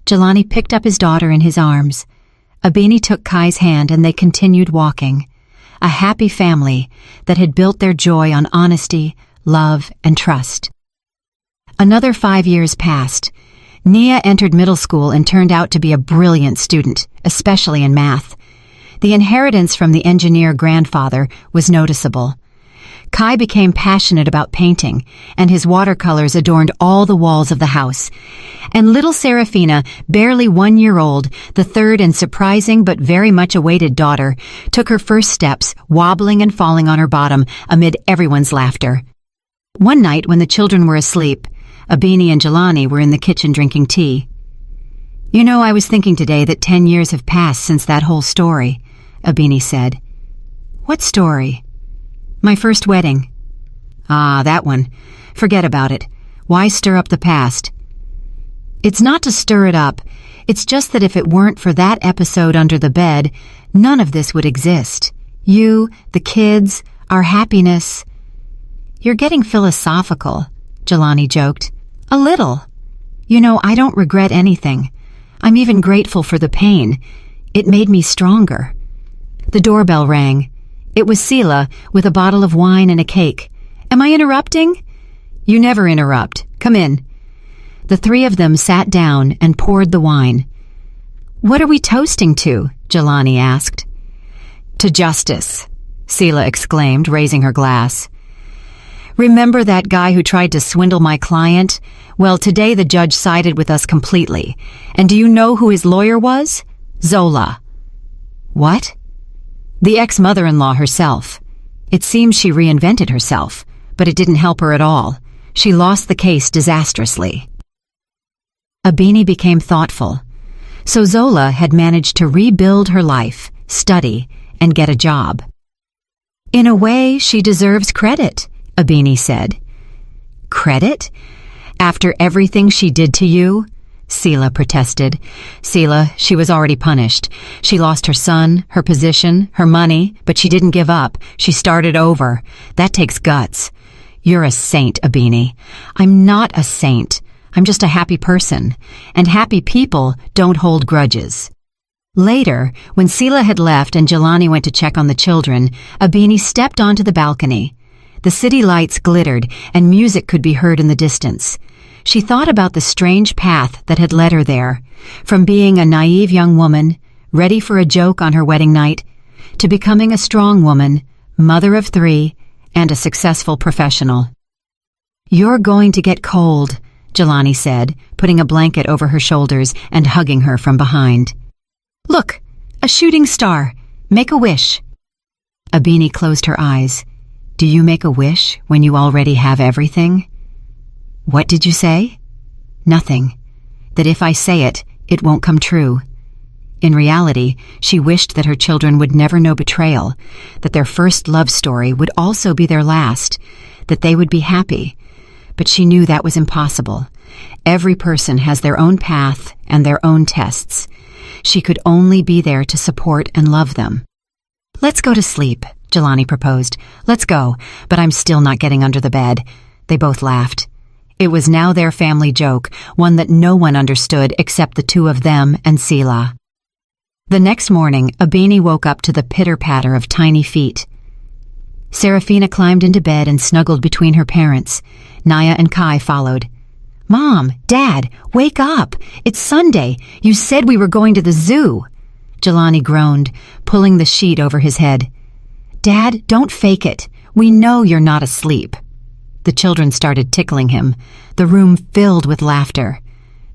Jelani picked up his daughter in his arms. Abini took Kai's hand and they continued walking. A happy family that had built their joy on honesty, love, and trust. Another 5 years passed. Nia entered middle school and turned out to be a brilliant student, especially in math. The inheritance from the engineer grandfather was noticeable. Kai became passionate about painting, and his watercolors adorned all the walls of the house. And little Serafina, barely 1 year old, the third and surprising but very much awaited daughter, took her first steps, wobbling and falling on her bottom amid everyone's laughter. One night when the children were asleep, Abini and Jelani were in the kitchen drinking tea. You know, I was thinking today that 10 years have passed since that whole story, Abini said. What story? My first wedding. Ah, that one. Forget about it. Why stir up the past? It's not to stir it up. It's just that if it weren't for that episode under the bed, none of this would exist. You, the kids, our happiness. You're getting philosophical, Jelani joked. A little. You know, I don't regret anything. I'm even grateful for the pain. It made me stronger. The doorbell rang. It was Sela with a bottle of wine and a cake. Am I interrupting? You never interrupt. Come in. The three of them sat down and poured the wine. What are we toasting to? Jelani asked. To justice, Sela exclaimed, raising her glass. Remember that guy who tried to swindle my client? Well, today the judge sided with us completely. And do you know who his lawyer was? Zola. What? The ex-mother-in-law herself. It seems she reinvented herself, but it didn't help her at all. She lost the case disastrously. Abini became thoughtful. So Zola had managed to rebuild her life, study, and get a job. In a way, she deserves credit, Abini said. Credit? After everything she did to you? Sela protested. Sela, she was already punished. She lost her son, her position, her money, but she didn't give up. She started over. That takes guts. You're a saint, Abini. I'm not a saint. I'm just a happy person. And happy people don't hold grudges. Later, when Sela had left and Jelani went to check on the children, Abini stepped onto the balcony. The city lights glittered and music could be heard in the distance. She thought about the strange path that had led her there, from being a naive young woman, ready for a joke on her wedding night, to becoming a strong woman, mother of 3, and a successful professional. You're going to get cold, Jelani said, putting a blanket over her shoulders and hugging her from behind. Look, a shooting star. Make a wish. Abini closed her eyes. Do you make a wish when you already have everything? What did you say? Nothing. That if I say it, it won't come true. In reality, she wished that her children would never know betrayal, that their first love story would also be their last, that they would be happy. But she knew that was impossible. Every person has their own path and their own tests. She could only be there to support and love them. Let's go to sleep, Jelani proposed. Let's go, but I'm still not getting under the bed. They both laughed. It was now their family joke, one that no one understood except the two of them and Sela. The next morning, Abini woke up to the pitter-patter of tiny feet. Serafina climbed into bed and snuggled between her parents. Naya and Kai followed. Mom, Dad, wake up! It's Sunday. You said we were going to the zoo. Jelani groaned, pulling the sheet over his head. Dad, don't fake it. We know you're not asleep. The children started tickling him. The room filled with laughter.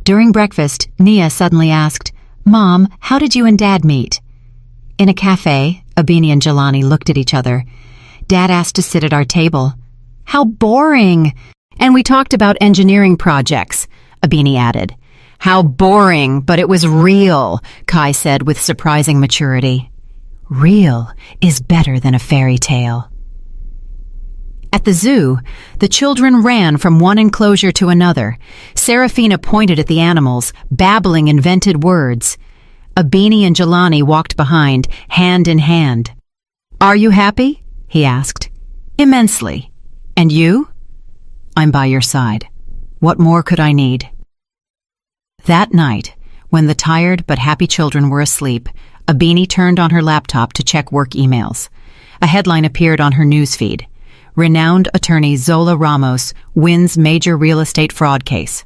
During breakfast, Nia suddenly asked, Mom, how did you and Dad meet? In a cafe, Abini and Jelani looked at each other. Dad asked to sit at our table. How boring! And we talked about engineering projects, Abini added. How boring, but it was real, Kai said with surprising maturity. Real is better than a fairy tale. At the zoo, the children ran from one enclosure to another. Serafina pointed at the animals, babbling invented words. Abini and Jelani walked behind, hand in hand. Are you happy? He asked. Immensely. And you? I'm by your side. What more could I need? That night, when the tired but happy children were asleep, Abini turned on her laptop to check work emails. A headline appeared on her newsfeed. Renowned attorney Zola Ramos wins major real estate fraud case.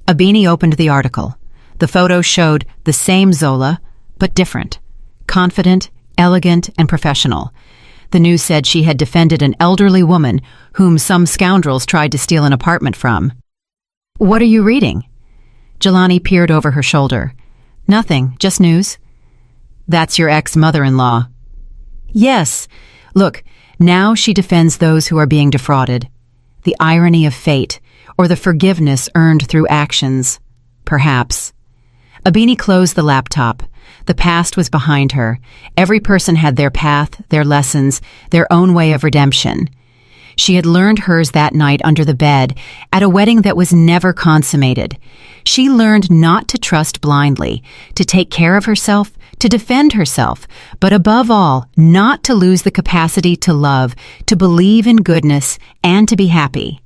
Abini opened the article. The photo showed the same Zola, but different. Confident, elegant, and professional. The news said she had defended an elderly woman whom some scoundrels tried to steal an apartment from. What are you reading? Jelani peered over her shoulder. Nothing, just news. That's your ex-mother-in-law. Yes. Look, now she defends those who are being defrauded. The irony of fate, or the forgiveness earned through actions. Perhaps. Abini closed the laptop. The past was behind her. Every person had their path, their lessons, their own way of redemption. She had learned hers that night under the bed, at a wedding that was never consummated. She learned not to trust blindly, to take care of herself, to defend herself, but above all, not to lose the capacity to love, to believe in goodness, and to be happy.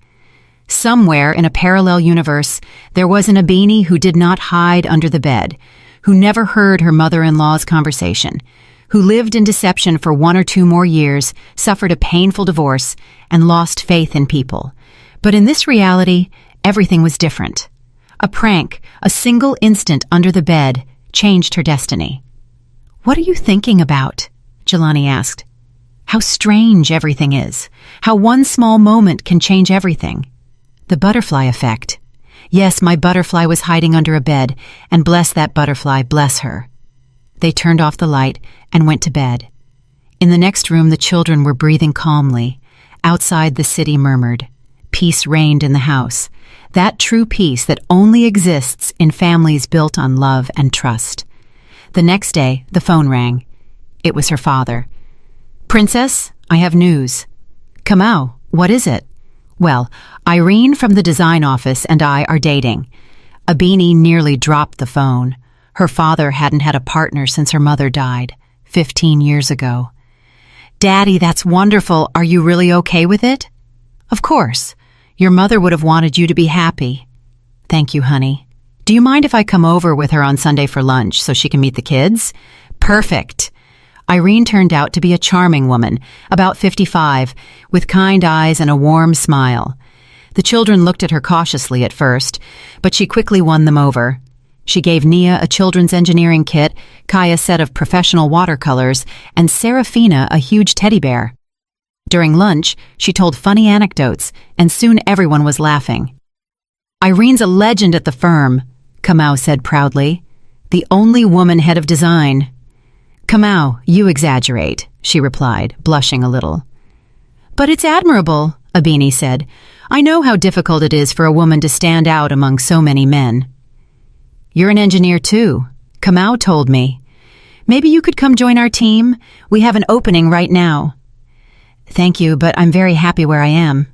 Somewhere in a parallel universe, there was an Abini who did not hide under the bed, who never heard her mother-in-law's conversation, who lived in deception for 1 or 2 more years, suffered a painful divorce, and lost faith in people. But in this reality, everything was different. A prank, a single instant under the bed, changed her destiny. What are you thinking about? Jelani asked. How strange everything is. How one small moment can change everything. The butterfly effect. Yes, my butterfly was hiding under a bed, and bless that butterfly, bless her. They turned off the light and went to bed. In the next room, the children were breathing calmly. Outside, the city murmured. Peace reigned in the house. That true peace that only exists in families built on love and trust. The next day, the phone rang. It was her father. Princess, I have news. Kamau, what is it? Well, Irene from the design office and I are dating. Abini nearly dropped the phone. Her father hadn't had a partner since her mother died, 15 years ago. Daddy, that's wonderful. Are you really okay with it? Of course. Your mother would have wanted you to be happy. Thank you, honey. Do you mind if I come over with her on Sunday for lunch so she can meet the kids? Perfect. Irene turned out to be a charming woman, about 55, with kind eyes and a warm smile. The children looked at her cautiously at first, but she quickly won them over. She gave Nia a children's engineering kit, Kai a set of professional watercolors, and Serafina a huge teddy bear. During lunch, she told funny anecdotes, and soon everyone was laughing. Irene's a legend at the firm, Kamau said proudly. The only woman head of design. Kamau, you exaggerate, she replied, blushing a little. But it's admirable, Abini said. I know how difficult it is for a woman to stand out among so many men. You're an engineer too, Kamau told me. Maybe you could come join our team? We have an opening right now. Thank you, but I'm very happy where I am.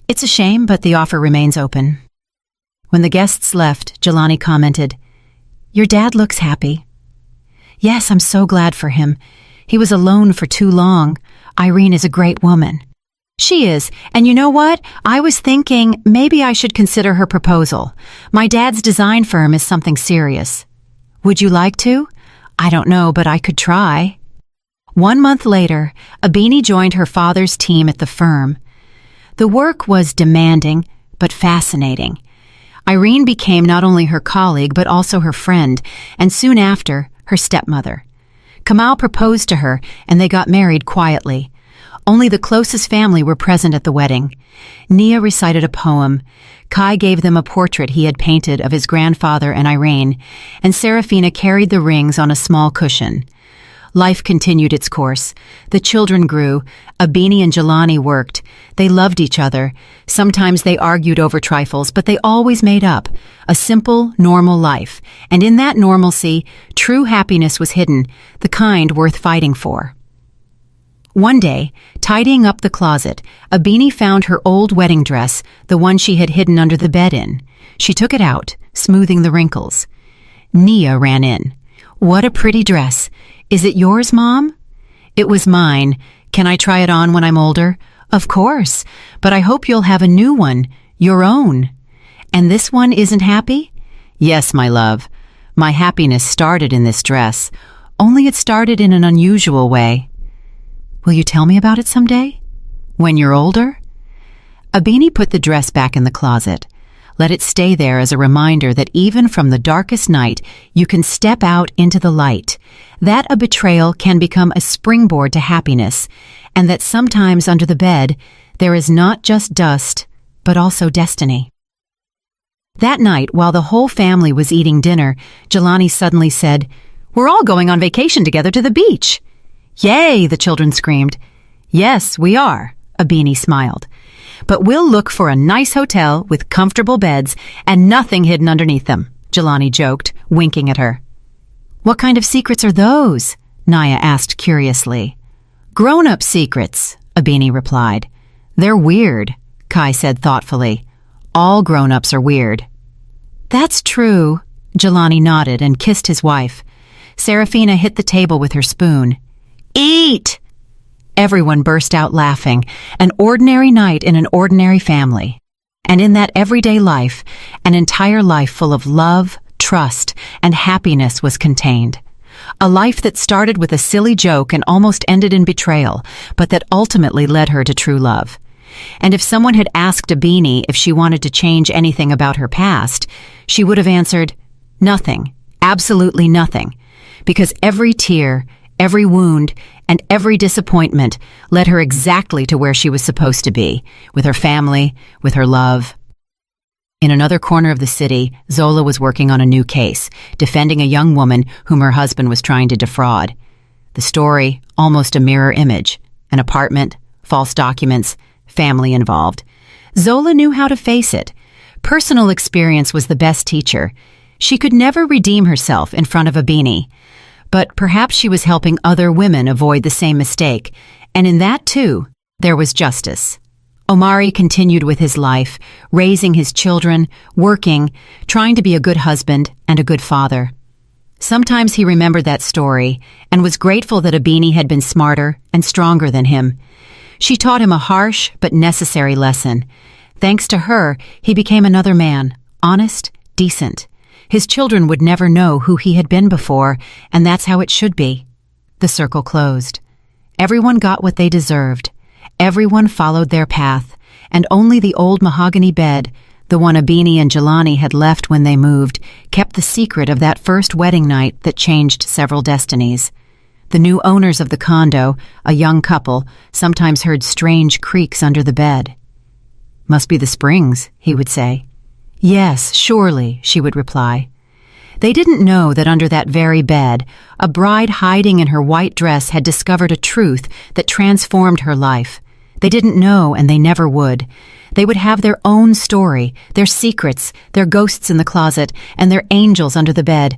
It's a shame, but the offer remains open. When the guests left, Jelani commented, Your dad looks happy. Yes, I'm so glad for him. He was alone for too long. Irene is a great woman. She is, and you know what? I was thinking maybe I should consider her proposal. My dad's design firm is something serious. Would you like to? I don't know, but I could try. 1 month later, Abini joined her father's team at the firm. The work was demanding, but fascinating. Irene became not only her colleague, but also her friend, and soon after, her stepmother. Kamau proposed to her, and they got married quietly. Only the closest family were present at the wedding. Nia recited a poem. Kai gave them a portrait he had painted of his grandfather and Irene, and Serafina carried the rings on a small cushion. Life continued its course. The children grew. Abini and Jelani worked. They loved each other. Sometimes they argued over trifles, but they always made up. A simple, normal life. And in that normalcy, true happiness was hidden, the kind worth fighting for. One day, tidying up the closet, Abini found her old wedding dress, the one she had hidden under the bed in. She took it out, smoothing the wrinkles. Nia ran in. "What a pretty dress. Is it yours, Mom?" "It was mine. Can I try it on when I'm older?" "Of course, but I hope you'll have a new one, your own." "And this one isn't happy?" "Yes, my love. My happiness started in this dress, only it started in an unusual way." "Will you tell me about it someday? When you're older?" Abini put the dress back in the closet. Let it stay there as a reminder that even from the darkest night, you can step out into the light, that a betrayal can become a springboard to happiness, and that sometimes under the bed, there is not just dust, but also destiny. That night, while the whole family was eating dinner, Jelani suddenly said, "We're all going on vacation together to the beach." "Yay!" the children screamed. "Yes, we are," Abini smiled. "But we'll look for a nice hotel with comfortable beds and nothing hidden underneath them," Jelani joked, winking at her. "What kind of secrets are those?" Naya asked curiously. "Grown-up secrets," Abini replied. "They're weird," Kai said thoughtfully. "All grown-ups are weird." "That's true," Jelani nodded and kissed his wife. Serafina hit the table with her spoon. "Eat!" Everyone burst out laughing, an ordinary night in an ordinary family. And in that everyday life, an entire life full of love, trust, and happiness was contained. A life that started with a silly joke and almost ended in betrayal, but that ultimately led her to true love. And if someone had asked Abini if she wanted to change anything about her past, she would have answered, "Nothing, absolutely nothing," because every tear, every wound, and every disappointment led her exactly to where she was supposed to be, with her family, with her love. In another corner of the city, Zola was working on a new case, defending a young woman whom her husband was trying to defraud. The story, almost a mirror image. An apartment, false documents, family involved. Zola knew how to face it. Personal experience was the best teacher. She could never redeem herself in front of Abini. But perhaps she was helping other women avoid the same mistake, and in that, too, there was justice. Omari continued with his life, raising his children, working, trying to be a good husband and a good father. Sometimes he remembered that story and was grateful that Abini had been smarter and stronger than him. She taught him a harsh but necessary lesson. Thanks to her, he became another man, honest, decent. His children would never know who he had been before, and that's how it should be. The circle closed. Everyone got what they deserved. Everyone followed their path, and only the old mahogany bed, the one Abini and Jelani had left when they moved, kept the secret of that first wedding night that changed several destinies. The new owners of the condo, a young couple, sometimes heard strange creaks under the bed. "Must be the springs," he would say. "Yes, surely," she would reply. They didn't know that under that very bed, a bride hiding in her white dress had discovered a truth that transformed her life. They didn't know, and they never would. They would have their own story, their secrets, their ghosts in the closet, and their angels under the bed.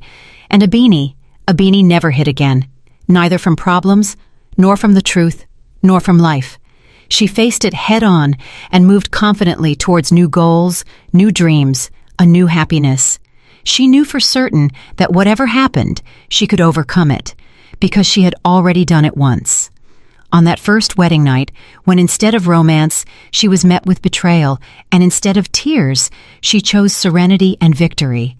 And Abini never hid again, neither from problems, nor from the truth, nor from life. She faced it head-on and moved confidently towards new goals, new dreams, a new happiness. She knew for certain that whatever happened, she could overcome it, because she had already done it once. On that first wedding night, when instead of romance, she was met with betrayal, and instead of tears, she chose serenity and victory.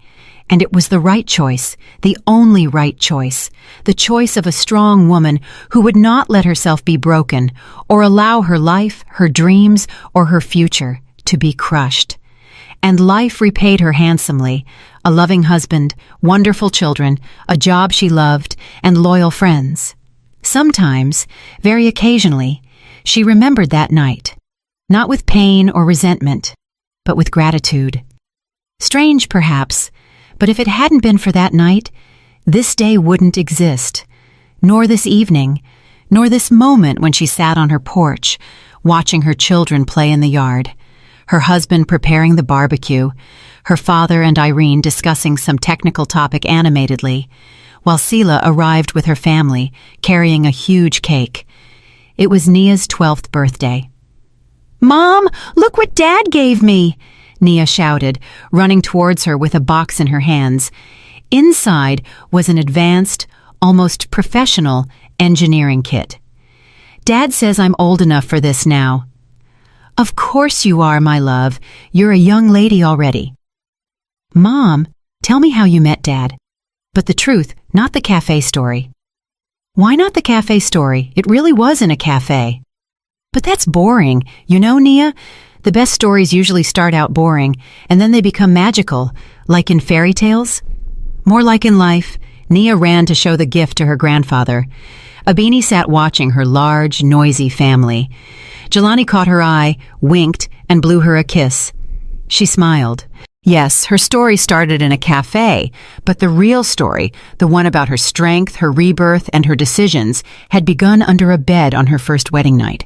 And it was the right choice, the only right choice, the choice of a strong woman who would not let herself be broken or allow her life, her dreams, or her future to be crushed. And life repaid her handsomely, a loving husband, wonderful children, a job she loved, and loyal friends. Sometimes, very occasionally, She remembered that night, not with pain or resentment, but with gratitude. Strange, perhaps, but if it hadn't been for that night, this day wouldn't exist, nor this evening, nor this moment when she sat on her porch, watching her children play in the yard, her husband preparing the barbecue, her father and Irene discussing some technical topic animatedly, while Sela arrived with her family, carrying a huge cake. It was Nia's 12th birthday. "Mom, look what Dad gave me!" Nia shouted, running towards her with a box in her hands. Inside was an advanced, almost professional engineering kit. "Dad says I'm old enough for this now." "Of course you are, my love. You're a young lady already." "Mom, tell me how you met Dad. But the truth, not the cafe story." "Why not the cafe story? It really was in a cafe." "But that's boring. You know, Nia, the best stories usually start out boring, and then they become magical, like in fairy tales." More like in life, Nia ran to show the gift to her grandfather. Abini sat watching her large, noisy family. Jelani caught her eye, winked, and blew her a kiss. She smiled. Yes, her story started in a cafe, but the real story, the one about her strength, her rebirth, and her decisions, had begun under a bed on her first wedding night.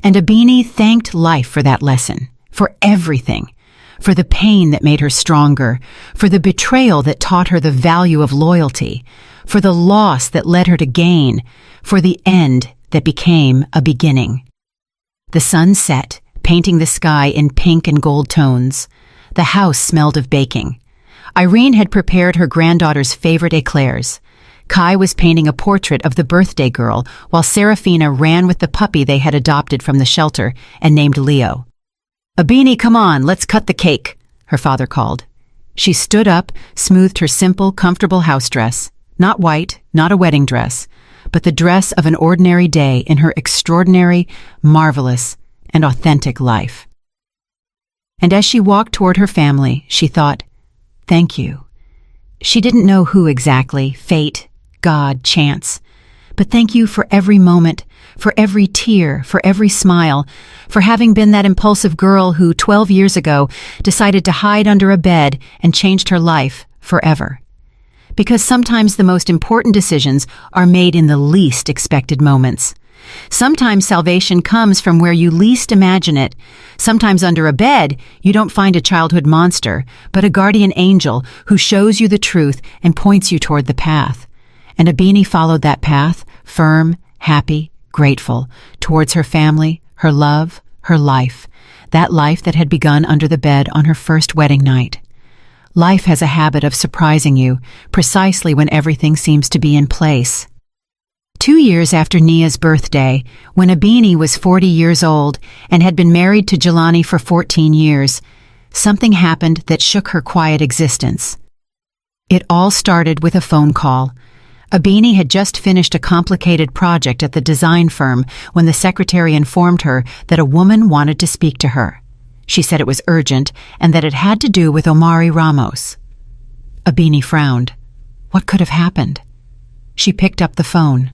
And Abini thanked life for that lesson, for everything, for the pain that made her stronger, for the betrayal that taught her the value of loyalty, for the loss that led her to gain, for the end that became a beginning. The sun set, painting the sky in pink and gold tones. The house smelled of baking. Irene had prepared her granddaughter's favorite eclairs. Kai was painting a portrait of the birthday girl, while Serafina ran with the puppy they had adopted from the shelter and named Leo. "Abini, come on, let's cut the cake," her father called. She stood up, smoothed her simple, comfortable house dress. Not white, not a wedding dress, but the dress of an ordinary day in her extraordinary, marvelous, and authentic life. And as she walked toward her family, she thought, "Thank you." She didn't know who exactly, fate, God, chance. But thank you for every moment, for every tear, for every smile, for having been that impulsive girl who 12 years ago decided to hide under a bed and changed her life forever. Because sometimes the most important decisions are made in the least expected moments. Sometimes salvation comes from where you least imagine it. Sometimes under a bed, you don't find a childhood monster, but a guardian angel who shows you the truth and points you toward the path. And Abini followed that path, firm, happy, grateful, towards her family, her love, her life, that life that had begun under the bed on her first wedding night. Life has a habit of surprising you, precisely when everything seems to be in place. 2 years after Nia's birthday, when Abini was 40 years old and had been married to Jelani for 14 years, something happened that shook her quiet existence. It all started with a phone call. Abini had just finished a complicated project at the design firm when the secretary informed her that a woman wanted to speak to her. She said it was urgent and that it had to do with Omari Ramos. Abini frowned. What could have happened? She picked up the phone.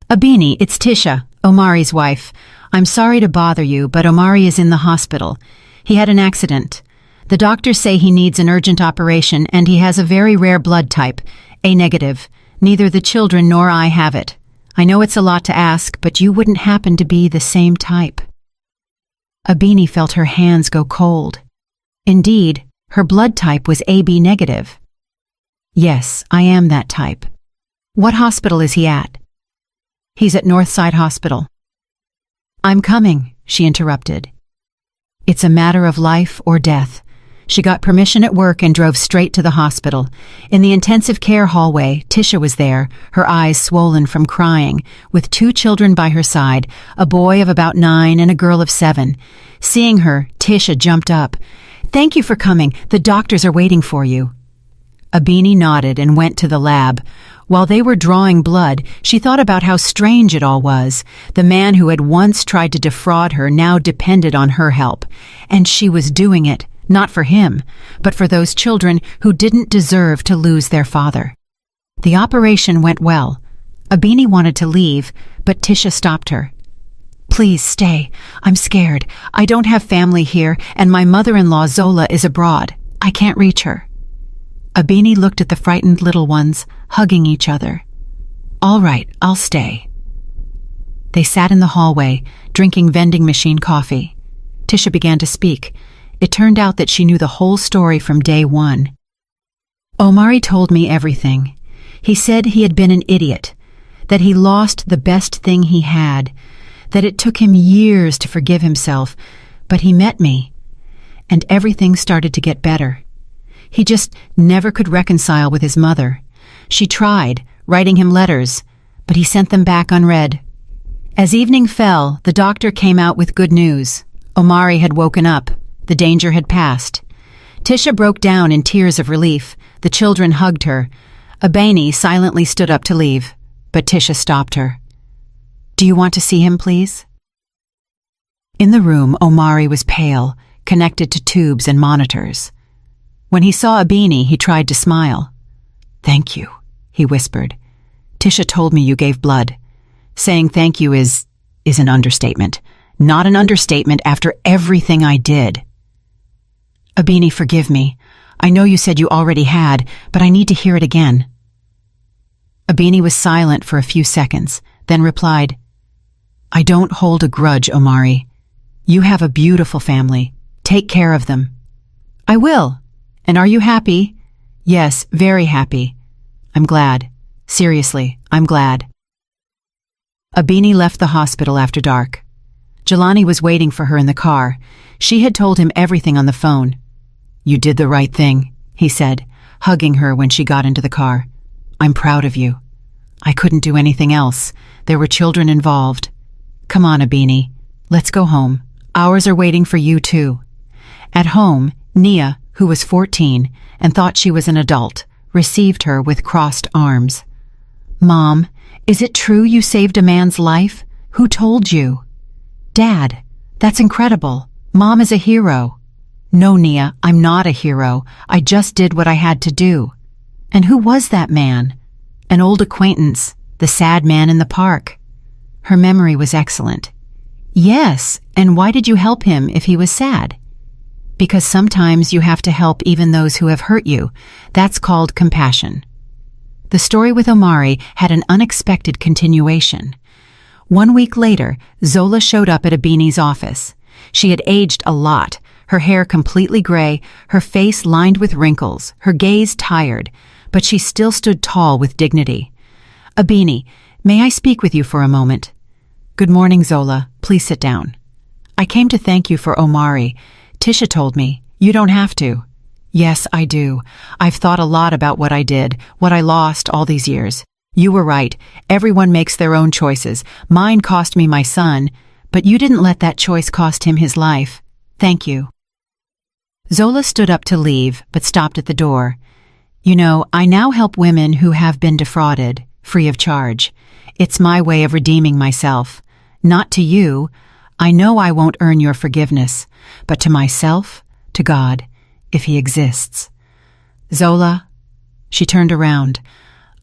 "Abini, it's Tisha, Omari's wife. I'm sorry to bother you, but Omari is in the hospital. He had an accident. The doctors say he needs an urgent operation and he has a very rare blood type, A negative. Neither the children nor I have it. I know it's a lot to ask, but you wouldn't happen to be the same type." Abini felt her hands go cold. Indeed, her blood type was AB negative. "Yes, I am that type." "What hospital is he at?" "He's at Northside Hospital." "I'm coming," she interrupted. It's a matter of life or death. She got permission at work and drove straight to the hospital. In the intensive care hallway, Tisha was there, her eyes swollen from crying, with 2 children by her side, a boy of about 9 and a girl of 7. Seeing her, Tisha jumped up. "Thank you for coming. The doctors are waiting for you." Abini nodded and went to the lab. While they were drawing blood, she thought about how strange it all was. The man who had once tried to defraud her now depended on her help. And she was doing it, not for him, but for those children who didn't deserve to lose their father. The operation went well. Abini wanted to leave, but Tisha stopped her. Please stay. I'm scared. I don't have family here, and my mother-in-law Zola is abroad. I can't reach her." Abini looked at the frightened little ones, hugging each other. "All right, I'll stay." They sat in the hallway, drinking vending machine coffee. Tisha began to speak. It turned out that she knew the whole story from day one. "Omari told me everything. He said he had been an idiot, that he lost the best thing he had, that it took him years to forgive himself, but he met me, and everything started to get better. He just never could reconcile with his mother. She tried, writing him letters, but he sent them back unread. As evening fell, the doctor came out with good news. Omari had woken up. The danger had passed. Tisha broke down in tears of relief. The children hugged her. Abeni silently stood up to leave, but Tisha stopped her. "Do you want to see him, please?" In the room, Omari was pale, connected to tubes and monitors. When he saw Abeni, he tried to smile. "Thank you," he whispered. "Tisha told me you gave blood. Saying thank you is an understatement. Not an understatement after everything I did." "Abeni, forgive me. I know you said you already had, but I need to hear it again." Abeni was silent for a few seconds, then replied, "I don't hold a grudge, Omari. You have a beautiful family. Take care of them." "I will. And are you happy?" "Yes, very happy. I'm glad. Seriously, I'm glad." Abeni left the hospital after dark. Jelani was waiting for her in the car. She had told him everything on the phone. "You did the right thing," he said, hugging her when she got into the car. "I'm proud of you. I couldn't do anything else. There were children involved. Come on, Abeni. Let's go home. Ours are waiting for you, too." At home, Nia, who was 14 and thought she was an adult, received her with crossed arms. "Mom, is it true you saved a man's life? Who told you?" "Dad, that's incredible. Mom is a hero." "No, Nia, I'm not a hero. I just did what I had to do." "And who was that man?" "An old acquaintance, the sad man in the park." Her memory was excellent. "Yes, and why did you help him if he was sad?" "Because sometimes you have to help even those who have hurt you. That's called compassion." The story with Omari had an unexpected continuation. 1 week later, Zola showed up at Abeni's office. She had aged a lot, her hair completely gray, her face lined with wrinkles, her gaze tired, but she still stood tall with dignity. "Abeni, may I speak with you for a moment?" "Good morning, Zola. Please sit down." "I came to thank you for Omari. Tisha told me. You don't have to." "Yes, I do. I've thought a lot about what I did, what I lost all these years. You were right. Everyone makes their own choices. Mine cost me my son, but you didn't let that choice cost him his life. Thank you." Zola stood up to leave, but stopped at the door. "You know, I now help women who have been defrauded, free of charge. It's my way of redeeming myself. Not to you. I know I won't earn your forgiveness, but to myself, to God, if he exists. Zola," she turned around,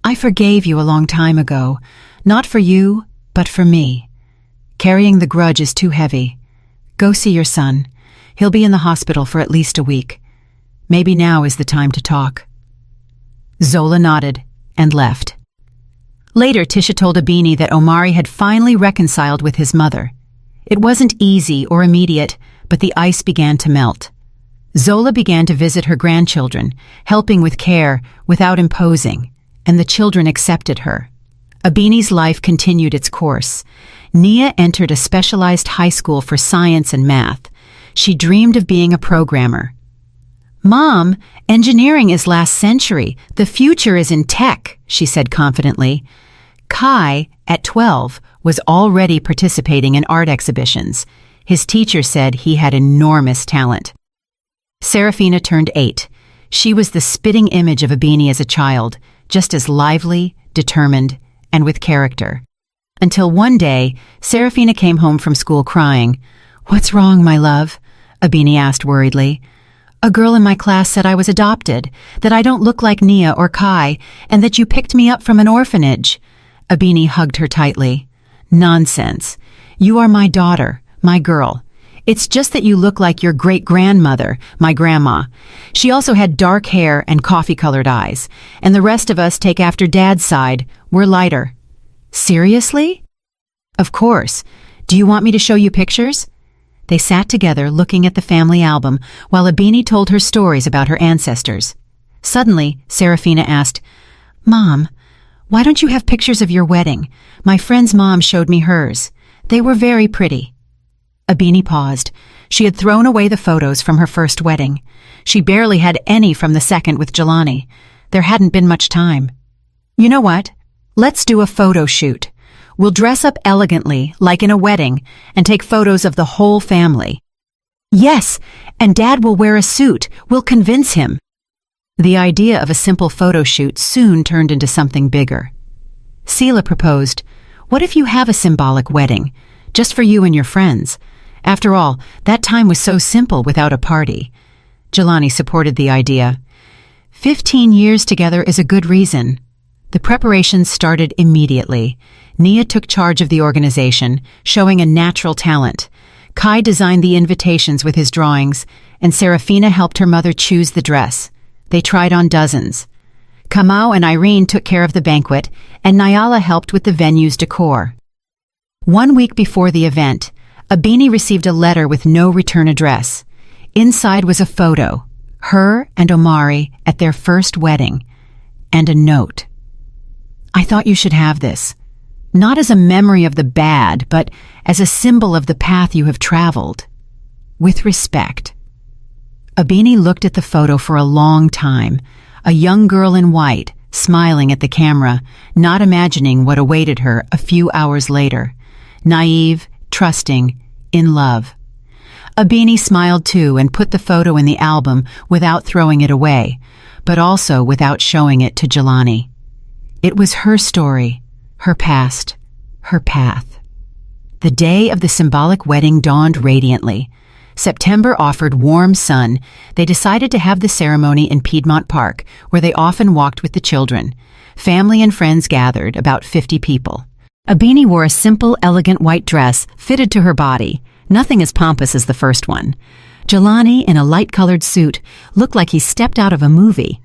"I forgave you a long time ago, not for you, but for me. Carrying the grudge is too heavy. Go see your son. He'll be in the hospital for at least a week. Maybe now is the time to talk." Zola nodded and left. Later, Tisha told Abeni that Omari had finally reconciled with his mother. It wasn't easy or immediate, but the ice began to melt. Zola began to visit her grandchildren, helping with care without imposing, and the children accepted her. Abeni's life continued its course. Nia entered a specialized high school for science and math. She dreamed of being a programmer. "Mom, engineering is last century. The future is in tech," she said confidently. Kai, at 12, was already participating in art exhibitions. His teacher said he had enormous talent. Serafina turned 8. She was the spitting image of Abeni as a child, just as lively, determined, and with character. Until one day, Serafina came home from school crying. "What's wrong, my love?" Abeni asked worriedly. "A girl in my class said I was adopted, that I don't look like Nia or Kai, and that you picked me up from an orphanage." Abeni hugged her tightly. "Nonsense. You are my daughter, my girl. It's just that you look like your great-grandmother, my grandma. She also had dark hair and coffee-colored eyes, and the rest of us take after Dad's side. We're lighter." "Seriously?" "Of course. Do you want me to show you pictures?" They sat together looking at the family album while Abini told her stories about her ancestors. Suddenly, Serafina asked, "Mom, why don't you have pictures of your wedding? My friend's mom showed me hers. They were very pretty." Abini paused. She had thrown away the photos from her first wedding. She barely had any from the second with Jelani. There hadn't been much time. "You know what? Let's do a photo shoot. We'll dress up elegantly, like in a wedding, and take photos of the whole family." "Yes, and Dad will wear a suit. We'll convince him." The idea of a simple photo shoot soon turned into something bigger. Sila proposed, "What if you have a symbolic wedding, just for you and your friends? After all, that time was so simple without a party." Jelani supported the idea. 15 years together is a good reason. The preparations started immediately. Nia took charge of the organization, showing a natural talent. Kai designed the invitations with his drawings, and Serafina helped her mother choose the dress. They tried on dozens. Kamau and Irene took care of the banquet, and Nyala helped with the venue's decor. 1 week before the event, Abini received a letter with no return address. Inside was a photo, her and Omari at their first wedding, and a note. "I thought you should have this. Not as a memory of the bad, but as a symbol of the path you have traveled. With respect." Abini looked at the photo for a long time, a young girl in white, smiling at the camera, not imagining what awaited her a few hours later. Naive, trusting, in love. Abini smiled too and put the photo in the album without throwing it away, but also without showing it to Jelani. It was her story, her past, her path. The day of the symbolic wedding dawned radiantly. September offered warm sun. They decided to have the ceremony in Piedmont Park, where they often walked with the children. Family and friends gathered, about 50 people. Abini wore a simple, elegant white dress fitted to her body, nothing as pompous as the first one. Jelani, in a light-colored suit, looked like he stepped out of a movie.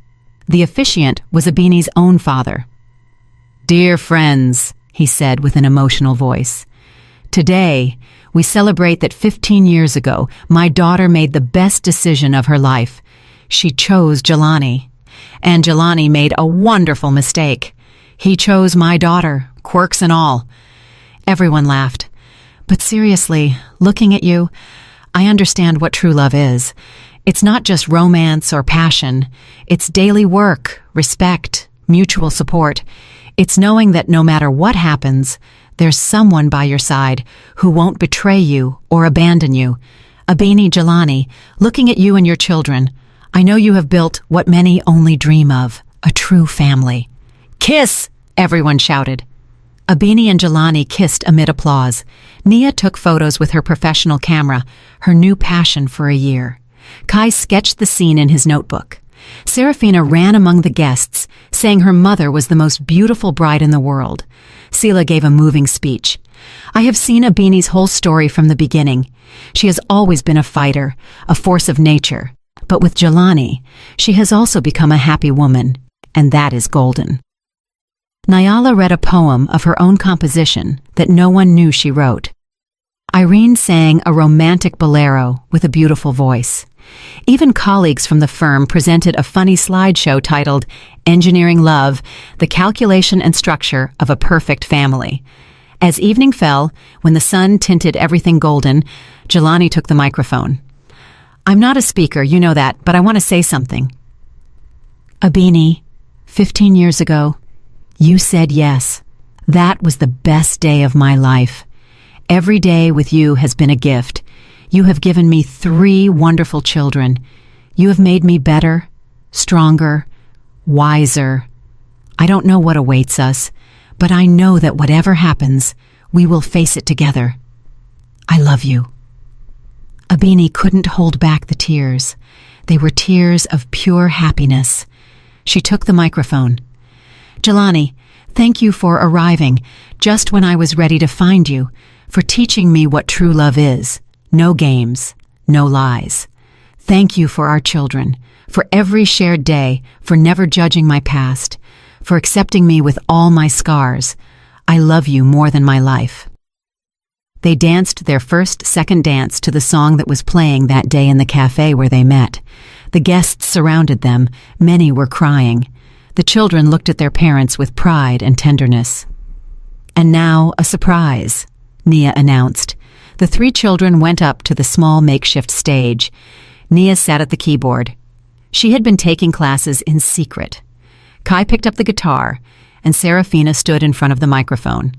The officiant was Abini's own father. "Dear friends," he said with an emotional voice, "today we celebrate that 15 years ago my daughter made the best decision of her life. She chose Jelani. And Jelani made a wonderful mistake. He chose my daughter, quirks and all." Everyone laughed. "But seriously, looking at you, I understand what true love is. It's not just romance or passion. It's daily work, respect, mutual support. It's knowing that no matter what happens, there's someone by your side who won't betray you or abandon you. Abini, Jelani, looking at you and your children, I know you have built what many only dream of, a true family." "Kiss!" everyone shouted. Abini and Jelani kissed amid applause. Nia took photos with her professional camera, her new passion for a year. Kai sketched the scene in his notebook. Serafina ran among the guests, saying her mother was the most beautiful bride in the world. Sila gave a moving speech. "I have seen Abini's whole story from the beginning. She has always been a fighter, a force of nature. But with Jelani, she has also become a happy woman, and that is golden." Nyala read a poem of her own composition that no one knew she wrote. Irene sang a romantic bolero with a beautiful voice. Even colleagues from the firm presented a funny slideshow titled "Engineering Love, the Calculation and Structure of a Perfect Family." As evening fell, when the sun tinted everything golden, Jelani took the microphone. "I'm not a speaker, you know that, but I want to say something. Abini, 15 years ago, you said yes. That was the best day of my life. Every day with you has been a gift. You have given me 3 wonderful children. You have made me better, stronger, wiser. I don't know what awaits us, but I know that whatever happens, we will face it together. I love you." Abini couldn't hold back the tears. They were tears of pure happiness. She took the microphone. "Jelani, thank you for arriving just when I was ready to find you. for teaching me what true love is. No games, no lies. Thank you for our children, for every shared day, for never judging my past, for accepting me with all my scars. I love you more than my life." They danced their second dance to the song that was playing that day in the cafe where they met. The guests surrounded them. Many were crying. The children looked at their parents with pride and tenderness. "And now, a surprise," Nia announced. The 3 children went up to the small makeshift stage. Nia sat at the keyboard. She had been taking classes in secret. Kai picked up the guitar, and Serafina stood in front of the microphone.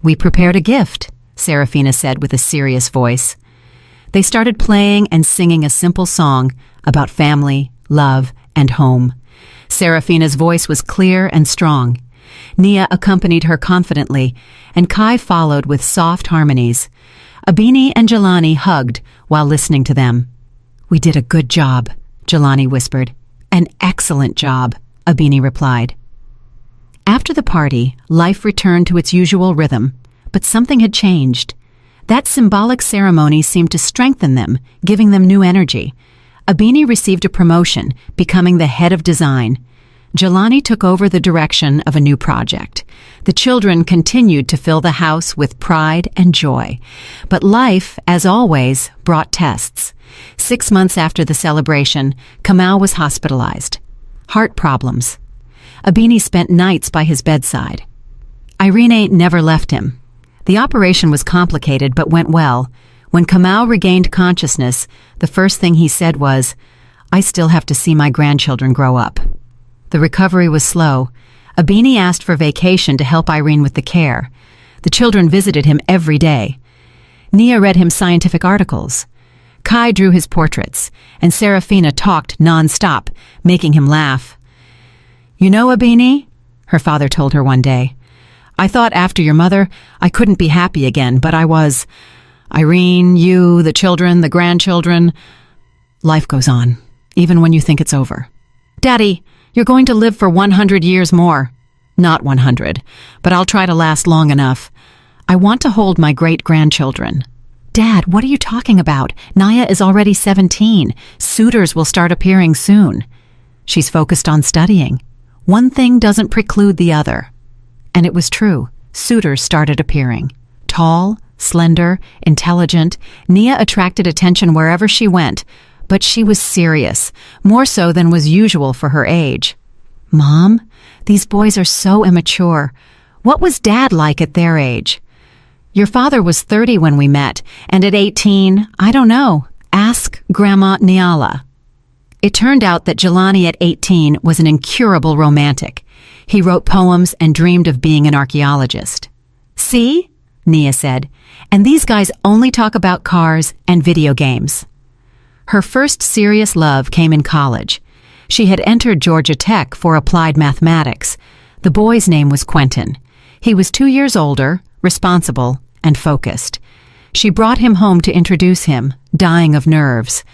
"We prepared a gift," Serafina said with a serious voice. They started playing and singing a simple song about family, love, and home. Serafina's voice was clear and strong. Nia accompanied her confidently, and Kai followed with soft harmonies. Abini and Jelani hugged while listening to them. "We did a good job," Jelani whispered. "An excellent job," Abini replied. After the party, life returned to its usual rhythm, but something had changed. That symbolic ceremony seemed to strengthen them, giving them new energy. Abini received a promotion, becoming the head of design. Jelani took over the direction of a new project. The children continued to fill the house with pride and joy. But life, as always, brought tests. 6 months after the celebration, Kamau was hospitalized. Heart problems. Abini spent nights by his bedside. Irene never left him. The operation was complicated but went well. When Kamau regained consciousness, the first thing he said was, "I still have to see my grandchildren grow up." The recovery was slow. Abini asked for vacation to help Irene with the care. The children visited him every day. Nia read him scientific articles. Kai drew his portraits, and Serafina talked non-stop, making him laugh. "You know, Abini," her father told her one day, "I thought after your mother I couldn't be happy again, but I was. Irene, you, the children, the grandchildren. Life goes on, even when you think it's over. Daddy, you're going to live for 100 years more. Not 100, but I'll try to last long enough. I want to hold my great-grandchildren." "Dad, what are you talking about? Naya is already 17. Suitors will start appearing soon." She's focused on studying. One thing doesn't preclude the other. And it was true. Suitors started appearing. Tall, slender, intelligent, Nia attracted attention wherever she went, but she was serious, more so than was usual for her age. "Mom, these boys are so immature. What was Dad like at their age?" "Your father was 30 when we met, and at 18, I don't know. Ask Grandma Niala." It turned out that Jelani at 18 was an incurable romantic. He wrote poems and dreamed of being an archaeologist. "See?" Nia said. "And these guys only talk about cars and video games." Her first serious love came in college. She had entered Georgia Tech for applied mathematics. The boy's name was Quentin. He was 2 years older, responsible, and focused. She brought him home to introduce him, dying of nerves.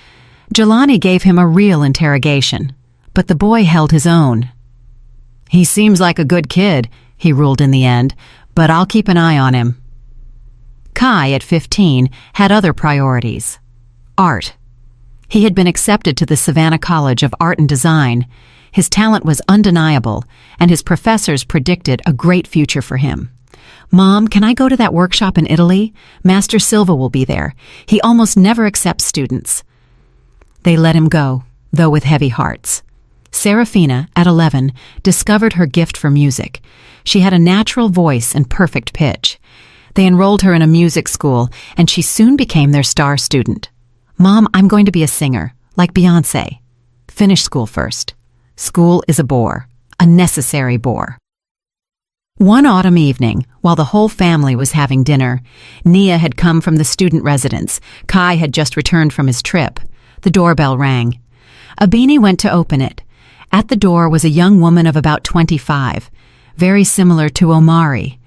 Jelani gave him a real interrogation, but the boy held his own. "He seems like a good kid," he ruled in the end, "but I'll keep an eye on him." Kai, at 15, had other priorities. Art. He had been accepted to the Savannah College of Art and Design. His talent was undeniable, and his professors predicted a great future for him. "Mom, can I go to that workshop in Italy? Master Silva will be there. He almost never accepts students." They let him go, though with heavy hearts. Serafina, at 11, discovered her gift for music. She had a natural voice and perfect pitch. They enrolled her in a music school, and she soon became their star student. "Mom, I'm going to be a singer, like Beyoncé." "Finish school first. School is a bore, a necessary bore." One autumn evening, while the whole family was having dinner, Nia had come from the student residence. Kai had just returned from his trip. The doorbell rang. Abini went to open it. At the door was a young woman of about 25, very similar to Omari.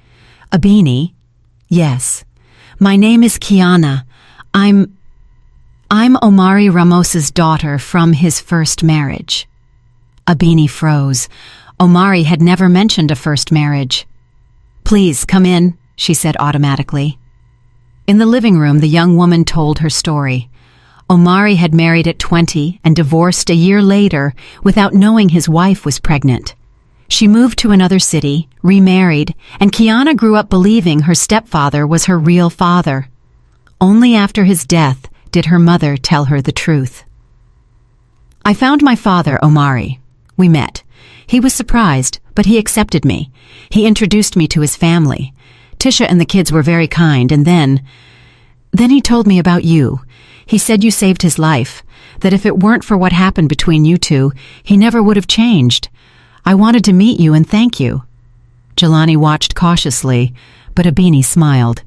"Abini?" "Yes. My name is Kiana. I'm Omari Ramos's daughter from his first marriage." Abini froze. Omari had never mentioned a first marriage. "Please, come in," she said automatically. In the living room, the young woman told her story. Omari had married at 20 and divorced a year later without knowing his wife was pregnant. She moved to another city, remarried, and Kiana grew up believing her stepfather was her real father. Only after his death did her mother tell her the truth. I found my father, Omari. We met. He was surprised, but he accepted me. He introduced me to his family. Tisha and the kids were very kind, and then he told me about you. He said you saved his life, that if it weren't for what happened between you two, he never would have changed. I wanted to meet you and thank you. Jelani watched cautiously, but Abini smiled.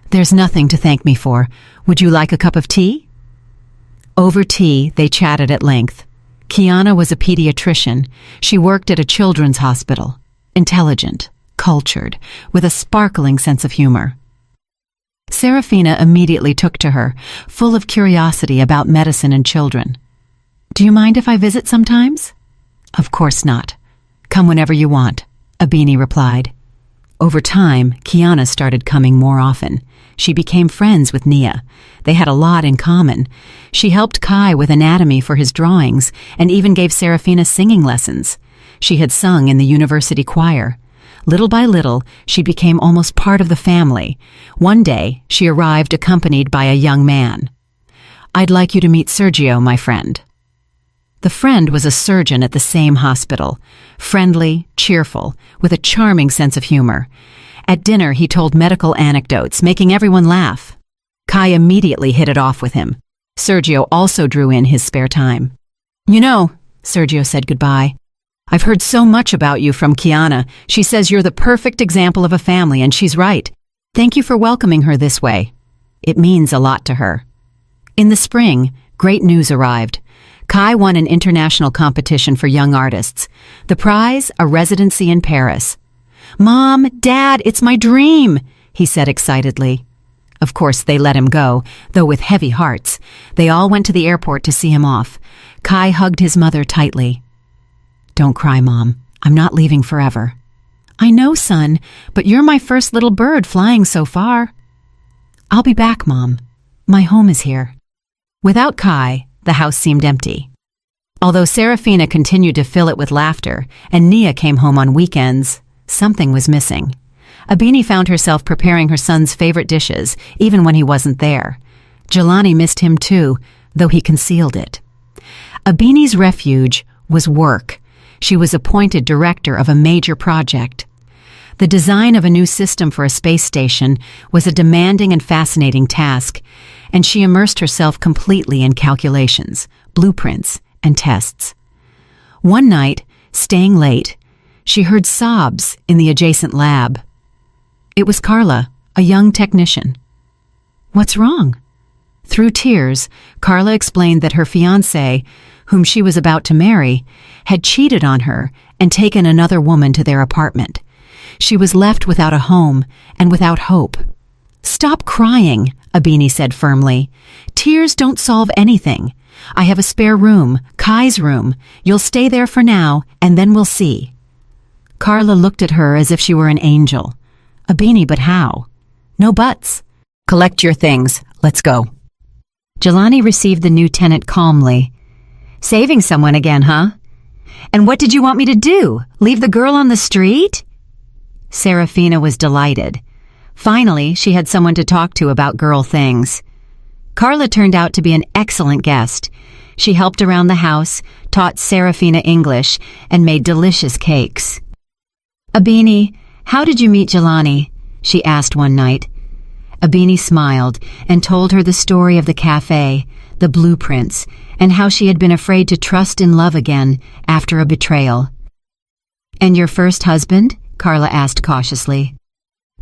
There's nothing to thank me for. Would you like a cup of tea? Over tea, they chatted at length. Kiana was a pediatrician. She worked at a children's hospital. Intelligent, cultured, with a sparkling sense of humor. Serafina immediately took to her, full of curiosity about medicine and children. Do you mind if I visit sometimes? Of course not. Come whenever you want, Abini replied. Over time, Kiana started coming more often. She became friends with Nia. They had a lot in common. She helped Kai with anatomy for his drawings and even gave Serafina singing lessons. She had sung in the university choir. Little by little, she became almost part of the family. One day, she arrived accompanied by a young man. I'd like you to meet Sergio, my friend. The friend was a surgeon at the same hospital, friendly, cheerful, with a charming sense of humor. At dinner, he told medical anecdotes, making everyone laugh. Kai immediately hit it off with him. Sergio also drew in his spare time. You know, Sergio said goodbye. I've heard so much about you from Kiana. She says you're the perfect example of a family, and she's right. Thank you for welcoming her this way. It means a lot to her. In the spring, great news arrived. Kai won an international competition for young artists. The prize, a residency in Paris. Mom, Dad, it's my dream, he said excitedly. Of course, they let him go, though with heavy hearts. They all went to the airport to see him off. Kai hugged his mother tightly. Don't cry, Mom. I'm not leaving forever. I know, son, but you're my first little bird flying so far. I'll be back, Mom. My home is here. Without Kai, the house seemed empty. Although Serafina continued to fill it with laughter, and Nia came home on weekends, something was missing. Abini found herself preparing her son's favorite dishes, even when he wasn't there. Jelani missed him too, though he concealed it. Abini's refuge was work. She was appointed director of a major project. The design of a new system for a space station was a demanding and fascinating task, and she immersed herself completely in calculations, blueprints, and tests. One night, staying late, she heard sobs in the adjacent lab. It was Carla, a young technician. What's wrong? Through tears, Carla explained that her fiancé, whom she was about to marry, had cheated on her and taken another woman to their apartment. She was left without a home and without hope. Stop crying, Abini said firmly. Tears don't solve anything. I have a spare room, Kai's room. You'll stay there for now, and then we'll see. Carla looked at her as if she were an angel. Abini, but how? No buts. Collect your things. Let's go. Jelani received the new tenant calmly. Saving someone again, huh? And what did you want me to do? Leave the girl on the street? Serafina was delighted. Finally, she had someone to talk to about girl things. Carla turned out to be an excellent guest. She helped around the house, taught Serafina English, and made delicious cakes. Abini, how did you meet Jelani? She asked one night. Abini smiled and told her the story of the cafe, the blueprints, and how she had been afraid to trust in love again after a betrayal. And your first husband? Carla asked cautiously.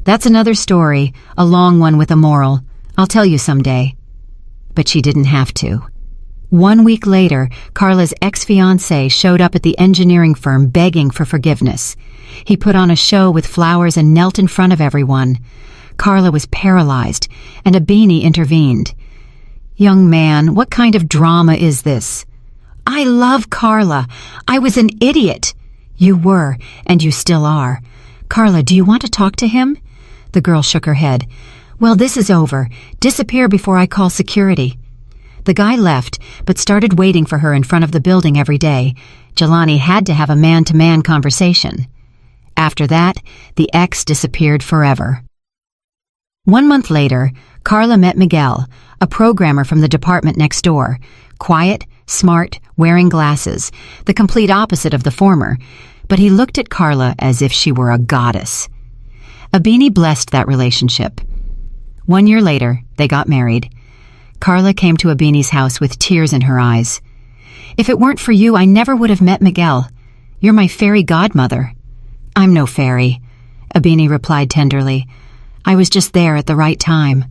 That's another story, a long one with a moral. I'll tell you someday. But she didn't have to. 1 week later, Carla's ex-fiancé showed up at the engineering firm begging for forgiveness. He put on a show with flowers and knelt in front of everyone. Carla was paralyzed, and Abini intervened. Young man, what kind of drama is this? I love Carla. I was an idiot. You were, and you still are. Carla, do you want to talk to him? The girl shook her head. Well, this is over. Disappear before I call security. The guy left, but started waiting for her in front of the building every day. Jelani had to have a man-to-man conversation. After that, the ex disappeared forever. 1 month later, Carla met Miguel, a programmer from the department next door. Quiet, smart, wearing glasses, the complete opposite of the former, but he looked at Carla as if she were a goddess. Abini blessed that relationship. 1 year later, they got married. Carla came to Abini's house with tears in her eyes. If it weren't for you, I never would have met Miguel. You're my fairy godmother. I'm no fairy, Abini replied tenderly. I was just there at the right time.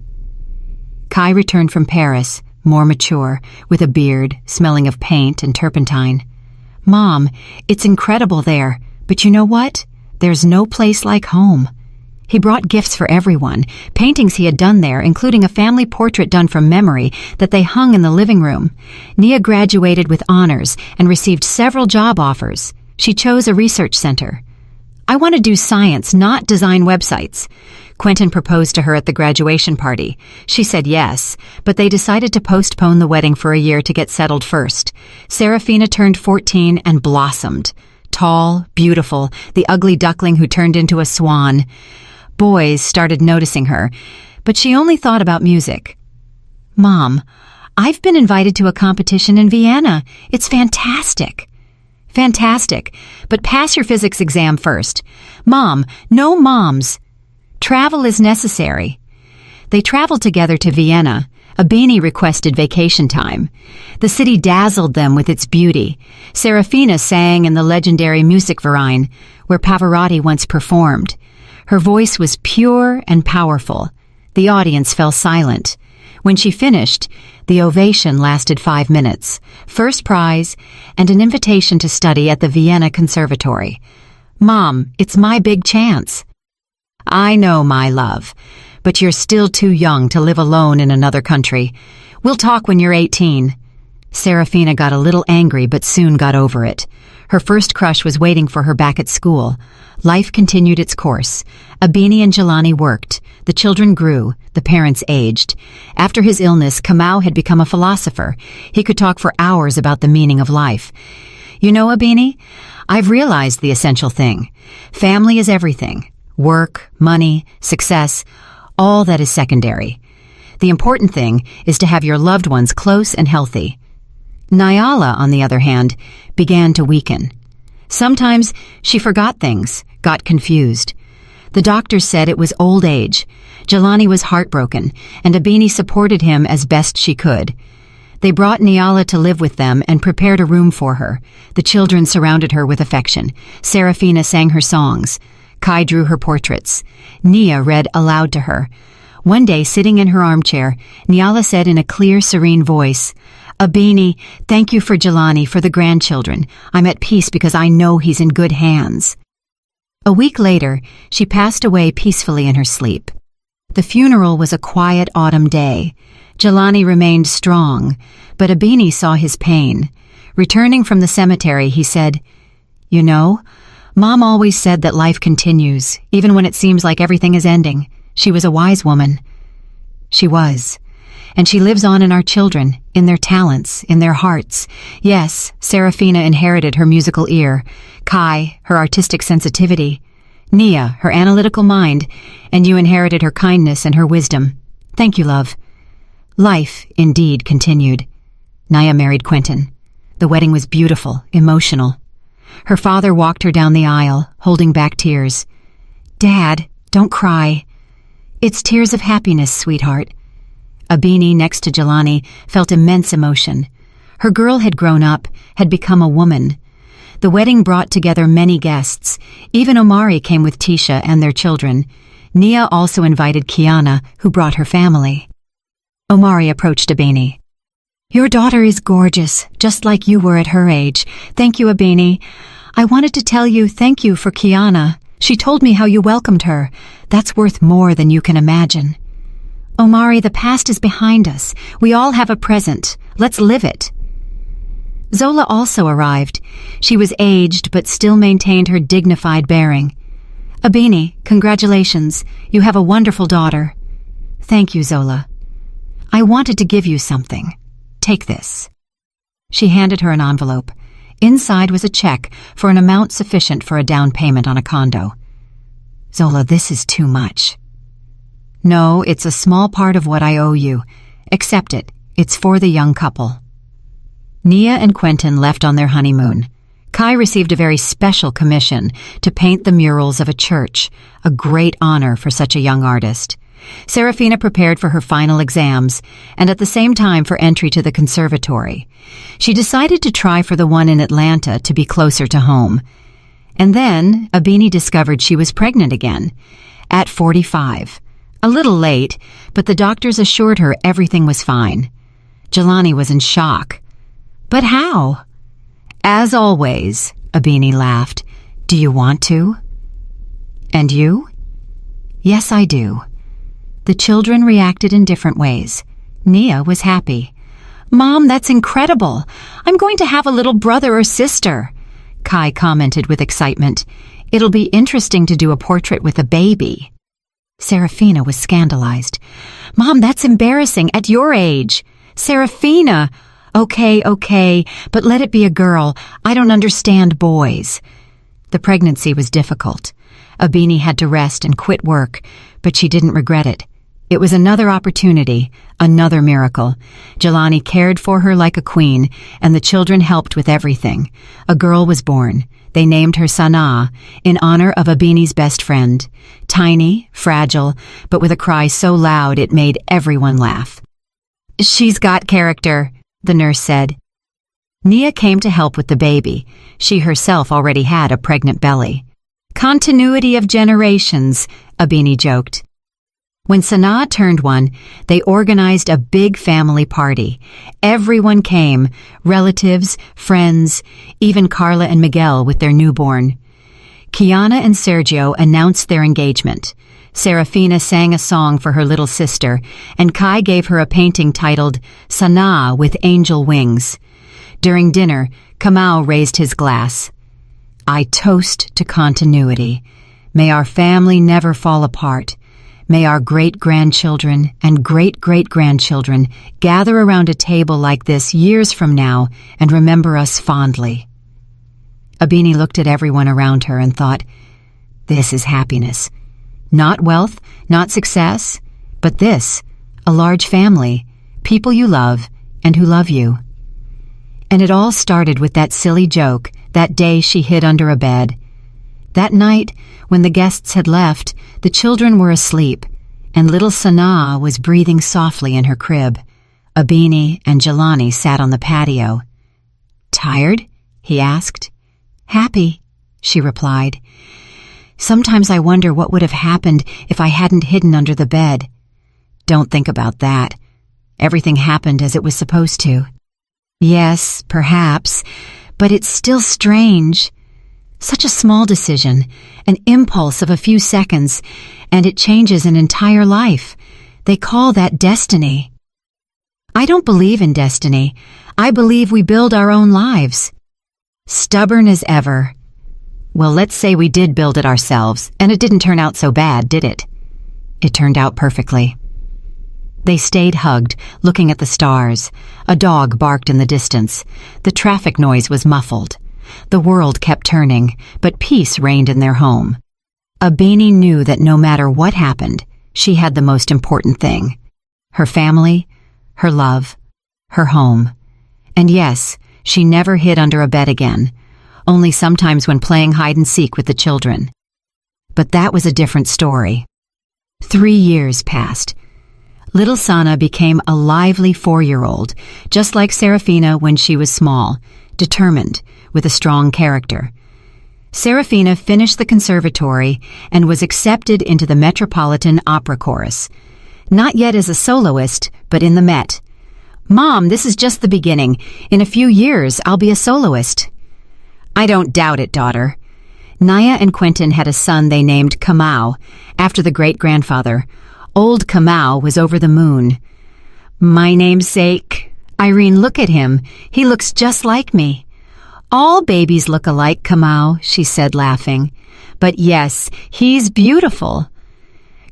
Kai returned from Paris, more mature, with a beard, smelling of paint and turpentine. Mom, it's incredible there, but you know what? There's no place like home. He brought gifts for everyone, paintings he had done there, including a family portrait done from memory that they hung in the living room. Nia graduated with honors and received several job offers. She chose a research center. I want to do science, not design websites. Quentin proposed to her at the graduation party. She said yes, but they decided to postpone the wedding for a year to get settled first. Serafina turned 14 and blossomed. Tall, beautiful, the ugly duckling who turned into a swan. Boys started noticing her, but she only thought about music. Mom, I've been invited to a competition in Vienna. It's fantastic. Fantastic, but pass your physics exam first. Mom, no moms. Travel is necessary. They traveled together to Vienna. Abini requested vacation time. The city dazzled them with its beauty. Serafina sang in the legendary Musikverein, where Pavarotti once performed. Her voice was pure and powerful. The audience fell silent. When she finished, the ovation lasted 5 minutes, first prize, and an invitation to study at the Vienna Conservatory. Mom, it's my big chance. I know, my love, but you're still too young to live alone in another country. We'll talk when you're 18. Serafina got a little angry, but soon got over it. Her first crush was waiting for her back at school. Life continued its course. Abini and Jelani worked. The children grew. The parents aged. After his illness, Kamau had become a philosopher. He could talk for hours about the meaning of life. You know, Abini, I've realized the essential thing. Family is everything. Work, money, success, all that is secondary. The important thing is to have your loved ones close and healthy. Nyala, on the other hand, began to weaken. Sometimes she forgot things, got confused. The doctors said it was old age. Jelani was heartbroken, and Abini supported him as best she could. They brought Nyala to live with them and prepared a room for her. The children surrounded her with affection. Serafina sang her songs. Kai drew her portraits. Nia read aloud to her. One day, sitting in her armchair, Nyala said in a clear, serene voice, Abini, thank you for Jelani, for the grandchildren. I'm at peace because I know he's in good hands. A week later, she passed away peacefully in her sleep. The funeral was a quiet autumn day. Jelani remained strong, but Abini saw his pain. Returning from the cemetery, he said, You know, Mom always said that life continues, even when it seems like everything is ending. She was a wise woman. She was. And she lives on in our children, in their talents, in their hearts. Yes, Serafina inherited her musical ear, Kai, her artistic sensitivity, Nia, her analytical mind, and you inherited her kindness and her wisdom. Thank you, love. Life, indeed, continued. Naya married Quentin. The wedding was beautiful, emotional. Her father walked her down the aisle, holding back tears. Dad, don't cry. It's tears of happiness, sweetheart. Abini, next to Jelani, felt immense emotion. Her girl had grown up, had become a woman. The wedding brought together many guests. Even Omari came with Tisha and their children. Nia also invited Kiana, who brought her family. Omari approached Abini. Your daughter is gorgeous, just like you were at her age. Thank you, Abini. I wanted to tell you thank you for Kiana. She told me how you welcomed her. That's worth more than you can imagine. Omari, the past is behind us. We all have a present. Let's live it. Zola also arrived. She was aged, but still maintained her dignified bearing. Abini, congratulations. You have a wonderful daughter. Thank you, Zola. I wanted to give you something. Take this. She handed her an envelope. Inside was a check for an amount sufficient for a down payment on a condo. Zola, this is too much. No, it's a small part of what I owe you. Accept it. It's for the young couple. Nia and Quentin left on their honeymoon. Kai received a very special commission to paint the murals of a church, a great honor for such a young artist. Serafina prepared for her final exams and at the same time for entry to the conservatory. She decided to try for the one in Atlanta to be closer to home. And then Abini discovered she was pregnant again, at 45. A little late, but the doctors assured her everything was fine. Jelani was in shock. But how? As always, Abini laughed. Do you want to? And you? Yes, I do. The children reacted in different ways. Nia was happy. Mom, that's incredible. I'm going to have a little brother or sister. Kai commented with excitement. It'll be interesting to do a portrait with a baby. Serafina was scandalized. Mom, that's embarrassing at your age. Serafina! Okay, but let it be a girl. I don't understand boys. The pregnancy was difficult. Abini had to rest and quit work, but she didn't regret it. It was another opportunity, another miracle. Jelani cared for her like a queen, and the children helped with everything. A girl was born. They named her Sanaa, in honor of Abini's best friend. Tiny, fragile, but with a cry so loud it made everyone laugh. She's got character, the nurse said. Nia came to help with the baby. She herself already had a pregnant belly. Continuity of generations, Abini joked. When Sanaa turned one, they organized a big family party. Everyone came, relatives, friends, even Carla and Miguel with their newborn. Kiana and Sergio announced their engagement. Serafina sang a song for her little sister, and Kai gave her a painting titled Sanaa with Angel Wings. During dinner, Kamau raised his glass. I toast to continuity. May our family never fall apart. May our great-grandchildren and great-great-grandchildren gather around a table like this years from now and remember us fondly. Abini looked at everyone around her and thought, this is happiness. Not wealth, not success, but this, a large family, people you love and who love you. And it all started with that silly joke that day she hid under a bed. That night, when the guests had left, the children were asleep, and little Sanaa was breathing softly in her crib. Abini and Jelani sat on the patio. Tired? He asked. Happy, she replied. Sometimes I wonder what would have happened if I hadn't hidden under the bed. Don't think about that. Everything happened as it was supposed to. Yes, perhaps, but it's still strange. Such a small decision, an impulse of a few seconds, and it changes an entire life. They call that destiny. I don't believe in destiny. I believe we build our own lives. Stubborn as ever. Well, let's say we did build it ourselves, and it didn't turn out so bad, did it? It turned out perfectly. They stayed hugged, looking at the stars. A dog barked in the distance. The traffic noise was muffled. The world kept turning, but peace reigned in their home. Abini knew that no matter what happened, she had the most important thing. Her family, her love, her home. And yes, she never hid under a bed again, only sometimes when playing hide-and-seek with the children. But that was a different story. 3 years passed. Little Sana became a lively 4-year-old, just like Serafina when she was small, determined, with a strong character. Serafina finished the conservatory and was accepted into the Metropolitan Opera Chorus. Not yet as a soloist, but in the Met. Mom, this is just the beginning. In a few years, I'll be a soloist. I don't doubt it, daughter. Naya and Quentin had a son they named Kamau, after the great-grandfather. Old Kamau was over the moon. My namesake. Irene, look at him. He looks just like me. All babies look alike, Kamau, she said, laughing. But yes, he's beautiful.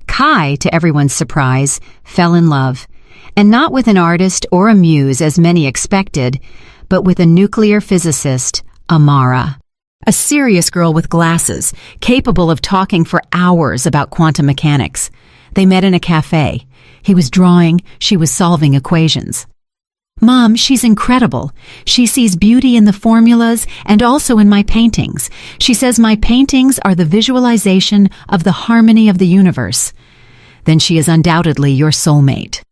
Kai, to everyone's surprise, fell in love, and not with an artist or a muse as many expected, but with a nuclear physicist, Amara. A serious girl with glasses, capable of talking for hours about quantum mechanics. They met in a cafe. He was drawing, she was solving equations. "Mom, she's incredible. She sees beauty in the formulas and also in my paintings. She says my paintings are the visualization of the harmony of the universe. Then she is undoubtedly your soulmate."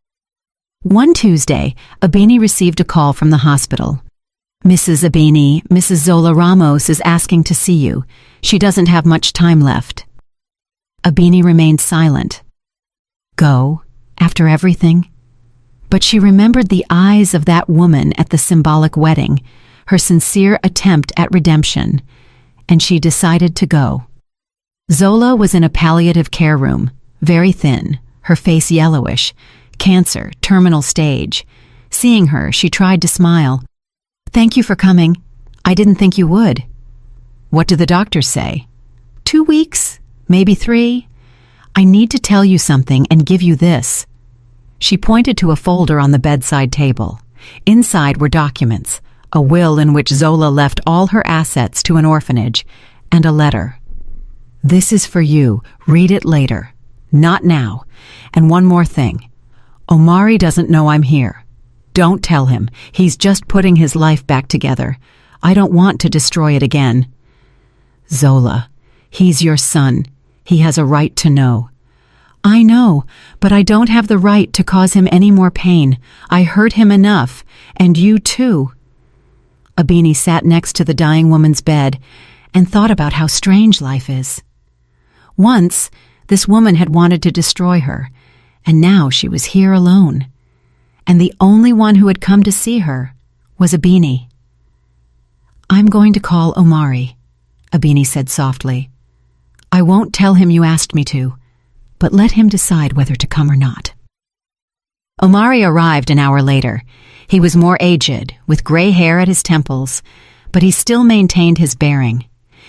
One Tuesday, Abini received a call from the hospital. "Mrs. Abini, Mrs. Zola Ramos is asking to see you. She doesn't have much time left." Abini remained silent. Go, after everything? But she remembered the eyes of that woman at the symbolic wedding, her sincere attempt at redemption, and she decided to go. Zola was in a palliative care room, very thin, her face yellowish, cancer, terminal stage. Seeing her, she tried to smile. "Thank you for coming. I didn't think you would." "What do the doctors say?" 2 weeks, maybe 3. "I need to tell you something and give you this." She pointed to a folder on the bedside table. Inside were documents, a will in which Zola left all her assets to an orphanage, and a letter. "This is for you. Read it later. Not now. And one more thing. Omari doesn't know I'm here. Don't tell him. He's just putting his life back together. I don't want to destroy it again." "Zola, he's your son. He has a right to know." "I know, but I don't have the right to cause him any more pain. I hurt him enough, and you too." Abini sat next to the dying woman's bed and thought about how strange life is. Once, this woman had wanted to destroy her, and now she was here alone. And the only one who had come to see her was Abini. "I'm going to call Omari," Abini said softly. "I won't tell him you asked me to, but let him decide whether to come or not." Omari arrived an hour later. He was more aged, with gray hair at his temples, but he still maintained his bearing.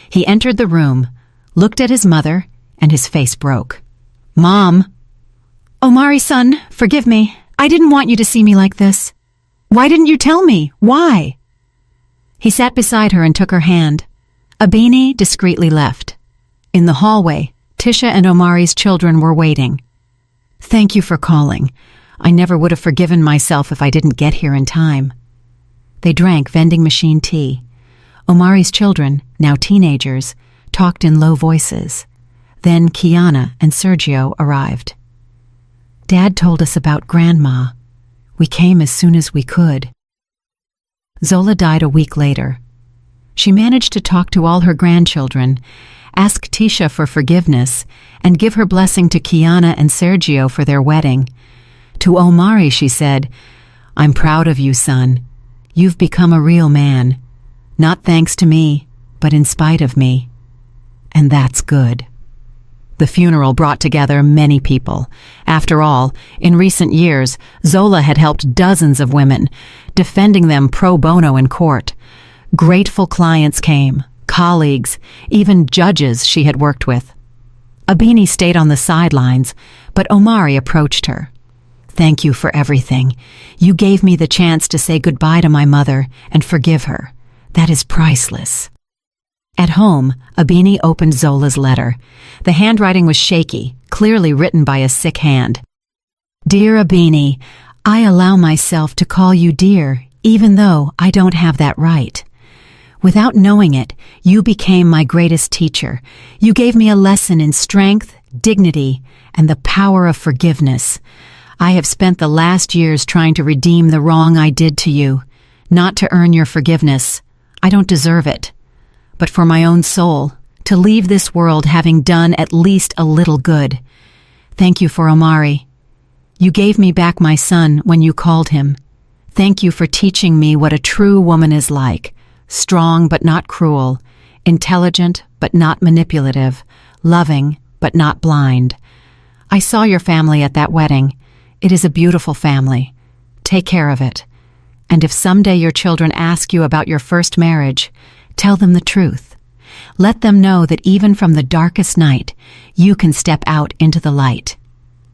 He entered the room, looked at his mother, and his face broke. "Mom!" "Omari, son, forgive me. I didn't want you to see me like this. Why didn't you tell me? Why?" He sat beside her and took her hand. Abini discreetly left. In the hallway, Tisha and Omari's children were waiting. "Thank you for calling. I never would have forgiven myself if I didn't get here in time." They drank vending machine tea. Omari's children, now teenagers, talked in low voices. Then Kiana and Sergio arrived. "Dad told us about Grandma. We came as soon as we could." Zola died a week later. She managed to talk to all her grandchildren, ask Tisha for forgiveness, and give her blessing to Kiana and Sergio for their wedding. To Omari, she said, "I'm proud of you, son. You've become a real man. Not thanks to me, but in spite of me. And that's good." The funeral brought together many people. After all, in recent years, Zola had helped dozens of women, defending them pro bono in court. Grateful clients came, colleagues, even judges she had worked with. Abini stayed on the sidelines, but Omari approached her. "Thank you for everything. You gave me the chance to say goodbye to my mother and forgive her. That is priceless." At home, Abini opened Zola's letter. The handwriting was shaky, clearly written by a sick hand. "Dear Abini, I allow myself to call you dear, even though I don't have that right. Without knowing it, you became my greatest teacher. You gave me a lesson in strength, dignity, and the power of forgiveness. I have spent the last years trying to redeem the wrong I did to you, not to earn your forgiveness. I don't deserve it. But for my own soul, to leave this world having done at least a little good. Thank you for Omari. You gave me back my son when you called him. Thank you for teaching me what a true woman is like, strong but not cruel, intelligent but not manipulative, loving but not blind. I saw your family at that wedding. It is a beautiful family. Take care of it. And if someday your children ask you about your first marriage, tell them the truth. Let them know that even from the darkest night, you can step out into the light.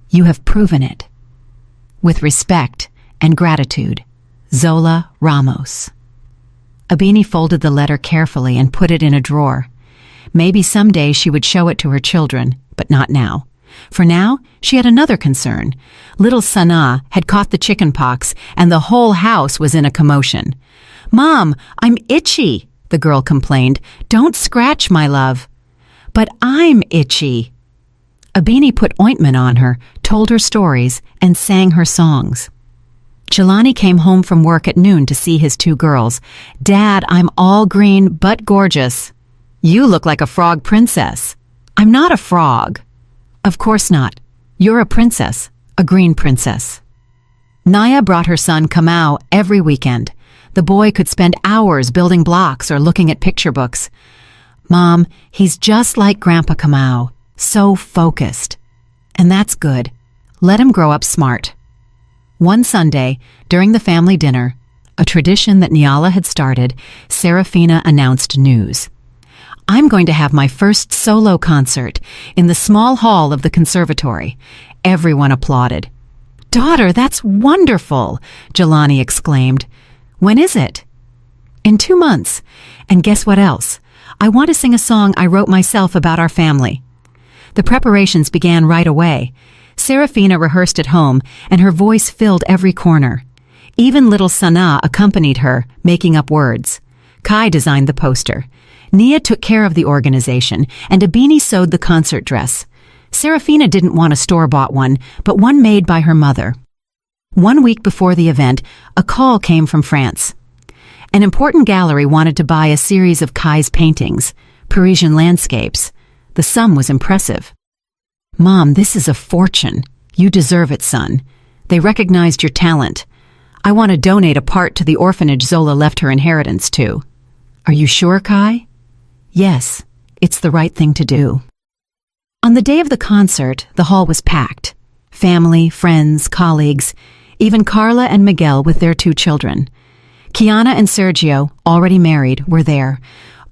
You have proven it. With respect and gratitude, Zola Ramos. Abini folded the letter carefully and put it in a drawer. Maybe someday she would show it to her children, but not now. For now, she had another concern. Little Sana had caught the chicken pox, and the whole house was in a commotion. "Mom, I'm itchy," the girl complained. "Don't scratch, my love." "But I'm itchy." Abini put ointment on her, told her stories, and sang her songs. Jelani came home from work at noon to see his two girls. "Dad, I'm all green but gorgeous." "You look like a frog princess." "I'm not a frog." "Of course not. You're a princess, a green princess." Naya brought her son Kamau every weekend. The boy could spend hours building blocks or looking at picture books. "Mom, he's just like Grandpa Kamau, so focused." "And that's good. Let him grow up smart." One Sunday, during the family dinner, a tradition that Niala had started, Serafina announced news. "I'm going to have my first solo concert in the small hall of the conservatory." Everyone applauded. "Daughter, that's wonderful," Jelani exclaimed. "When is it?" "In 2 months. And guess what else? I want to sing a song I wrote myself about our family." The preparations began right away. Serafina rehearsed at home, and her voice filled every corner. Even little Sana accompanied her, making up words. Kai designed the poster. Nia took care of the organization, and Abini sewed the concert dress. Serafina didn't want a store-bought one, but one made by her mother. 1 week before the event, a call came from France. An important gallery wanted to buy a series of Kai's paintings, Parisian landscapes. The sum was impressive. "Mom, this is a fortune. You deserve it, son. They recognized your talent. I want to donate a part to the orphanage Zola left her inheritance to." "Are you sure, Kai?" "Yes, it's the right thing to do." On the day of the concert, the hall was packed. Family, friends, colleagues, even Carla and Miguel with their 2 children. Kiana and Sergio, already married, were there.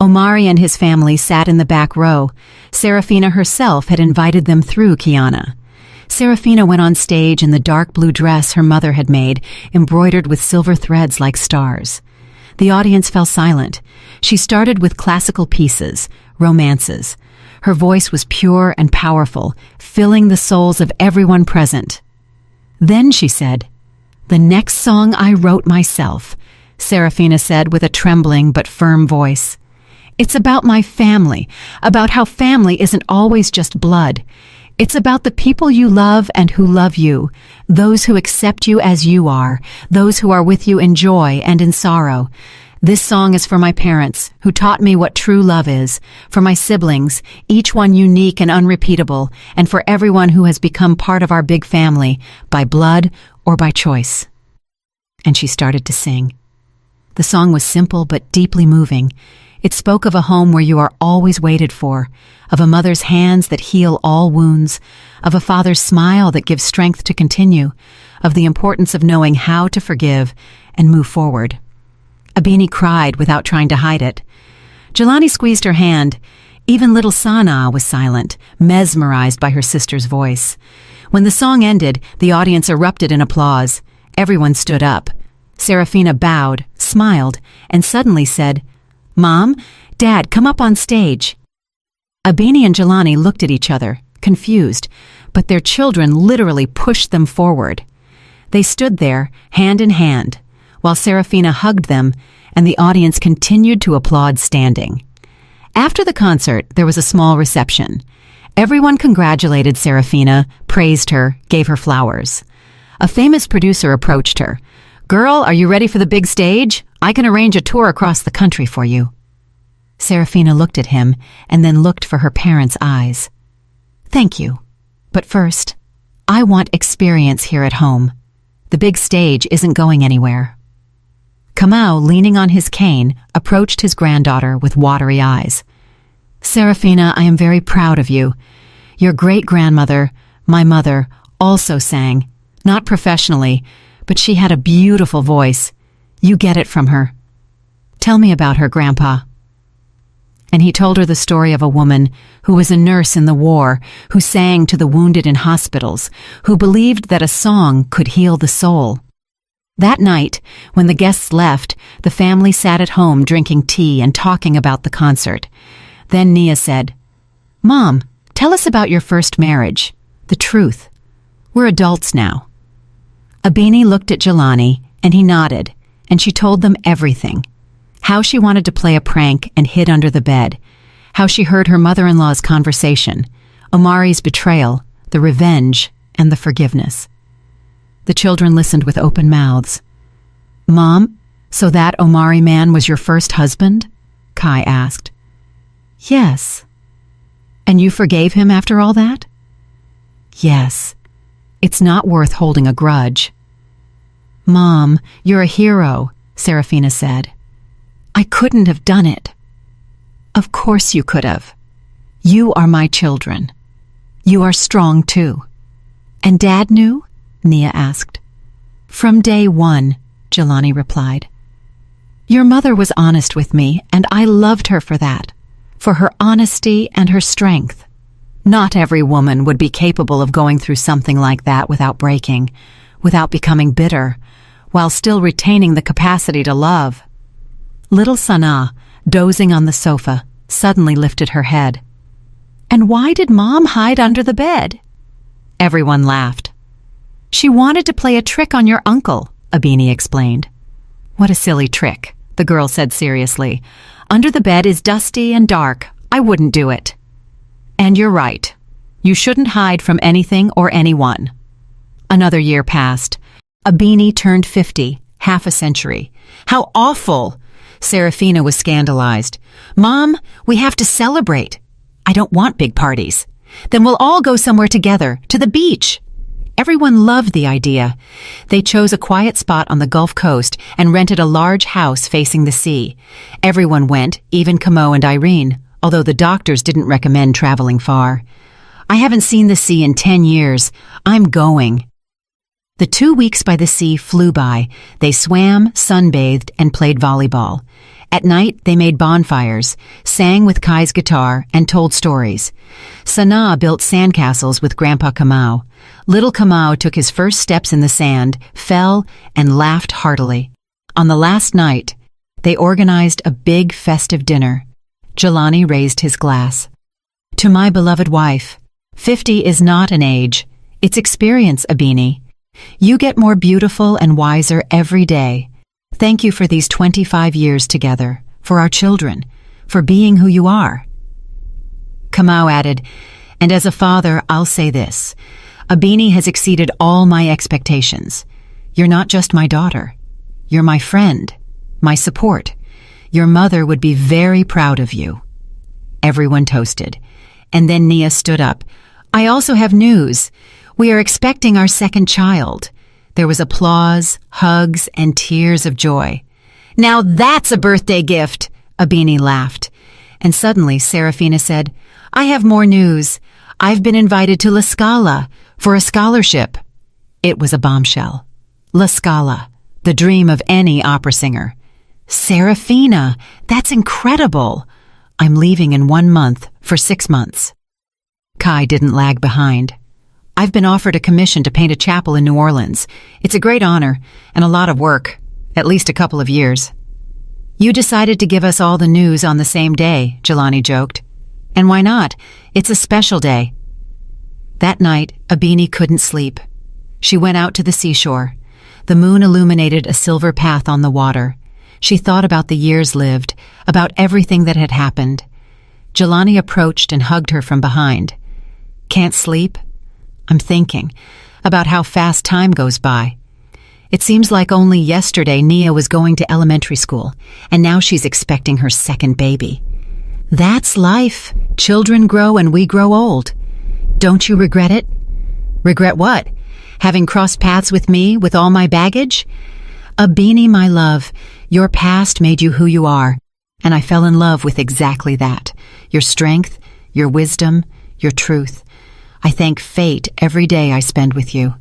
Omari and his family sat in the back row. Serafina herself had invited them through Kiana. Serafina went on stage in the dark blue dress her mother had made, embroidered with silver threads like stars. The audience fell silent. She started with classical pieces, romances. Her voice was pure and powerful, filling the souls of everyone present. Then she said, "The next song I wrote myself," Serafina said with a trembling but firm voice. "It's about my family, about how family isn't always just blood. It's about the people you love and who love you, those who accept you as you are, those who are with you in joy and in sorrow. This song is for my parents, who taught me what true love is, for my siblings, each one unique and unrepeatable, and for everyone who has become part of our big family, by blood or by choice." And she started to sing. The song was simple but deeply moving. It spoke of a home where you are always waited for, of a mother's hands that heal all wounds, of a father's smile that gives strength to continue, of the importance of knowing how to forgive and move forward. Abini cried without trying to hide it. Jelani squeezed her hand. Even little Sana was silent, mesmerized by her sister's voice. When the song ended, the audience erupted in applause. Everyone stood up. Serafina bowed, smiled, and suddenly said, "Mom, Dad, come up on stage." Abini and Jelani looked at each other, confused, but their children literally pushed them forward. They stood there, hand in hand, while Serafina hugged them, and the audience continued to applaud standing. After the concert, there was a small reception. Everyone congratulated Serafina, praised her, gave her flowers. A famous producer approached her. "Girl, are you ready for the big stage? I can arrange a tour across the country for you." Serafina looked at him and then looked for her parents' eyes. "Thank you. But first, I want experience here at home. The big stage isn't going anywhere." Kamau, leaning on his cane, approached his granddaughter with watery eyes. "Serafina, I am very proud of you. Your great-grandmother, my mother, also sang, not professionally, but she had a beautiful voice. You get it from her. Tell me about her, Grandpa." And he told her the story of a woman who was a nurse in the war, who sang to the wounded in hospitals, who believed that a song could heal the soul. That night, when the guests left, the family sat at home drinking tea and talking about the concert. Then Nia said, "Mom, tell us about your first marriage. The truth. We're adults now." Abini looked at Jelani, and he nodded, and she told them everything. How she wanted to play a prank and hid under the bed. How she heard her mother-in-law's conversation, Omari's betrayal, the revenge, and the forgiveness. The children listened with open mouths. "Mom, so that Omari man was your first husband?" Kai asked. "Yes." "And you forgave him after all that?" "Yes. It's not worth holding a grudge." "Mom, you're a hero," Serafina said. "I couldn't have done it." "Of course you could have. You are my children. You are strong too." "And Dad knew?" Nia asked. "From day one," Jelani replied. "Your mother was honest with me, and I loved her for that, for her honesty and her strength. Not every woman would be capable of going through something like that without breaking, without becoming bitter, while still retaining the capacity to love." Little Sana, dozing on the sofa, suddenly lifted her head. "And why did Mom hide under the bed?" Everyone laughed. "She wanted to play a trick on your uncle," Abini explained. "What a silly trick," the girl said seriously. "Under the bed is dusty and dark. I wouldn't do it." "And you're right. You shouldn't hide from anything or anyone." Another year passed. Abini turned 50, half a century. "How awful!" Serafina was scandalized. "Mom, we have to celebrate." "I don't want big parties." "Then we'll all go somewhere together, to the beach." Everyone loved the idea. They chose a quiet spot on the Gulf Coast and rented a large house facing the sea. Everyone went, even Kamo and Irene, although the doctors didn't recommend traveling far. "I haven't seen the sea in 10 years. I'm going." The 2 weeks by the sea flew by. They swam, sunbathed, and played volleyball. At night, they made bonfires, sang with Kai's guitar, and told stories. Sana built sandcastles with Grandpa Kamau. Little Kamau took his first steps in the sand, fell, and laughed heartily. On the last night, they organized a big festive dinner. Jelani raised his glass. "To my beloved wife, 50 is not an age. It's experience, Abini. You get more beautiful and wiser every day. Thank you for these 25 years together, for our children, for being who you are." Kamau added, "And as a father, I'll say this. Abini has exceeded all my expectations. You're not just my daughter. You're my friend, my support. Your mother would be very proud of you." Everyone toasted. And then Nia stood up. "I also have news. We are expecting our second child." There was applause, hugs, and tears of joy. "Now that's a birthday gift," Abini laughed. And suddenly Serafina said, "I have more news. I've been invited to La Scala for a scholarship." It was a bombshell. La Scala, the dream of any opera singer. "Serafina, that's incredible. I'm leaving in 1 month for 6 months." Kai didn't lag behind. "I've been offered a commission to paint a chapel in New Orleans. It's a great honor and a lot of work, at least a couple of years." "You decided to give us all the news on the same day," Jelani joked. "And why not? It's a special day." That night, Abini couldn't sleep. She went out to the seashore. The moon illuminated a silver path on the water. She thought about the years lived, about everything that had happened. Jelani approached and hugged her from behind. "Can't sleep? I'm thinking about how fast time goes by. It seems like only yesterday Nia was going to elementary school, and now she's expecting her second baby. That's life. Children grow and we grow old. Don't you regret it?" "Regret what? Having crossed paths with me with all my baggage?" "Abini, my love, your past made you who you are, and I fell in love with exactly that. Your strength, your wisdom, your truth. I thank fate every day I spend with you."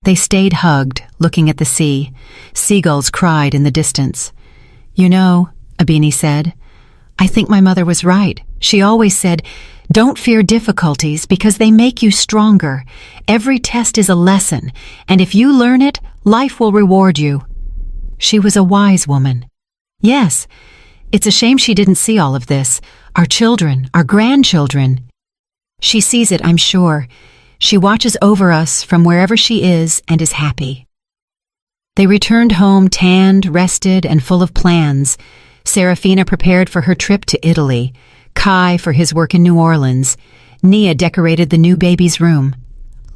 They stayed hugged, looking at the sea. Seagulls cried in the distance. "You know," Abini said, I think my mother was right. She always said, "Don't fear difficulties because they make you stronger. Every test is a lesson, and if you learn it, life will reward you." She was a wise woman. Yes, it's a shame she didn't see all of this. Our children, our grandchildren. She sees it, I'm sure. She watches over us from wherever she is and is happy. They returned home tanned, rested, and full of plans. Serafina prepared for her trip to Italy, Kai for his work in New Orleans. Nia decorated the new baby's room.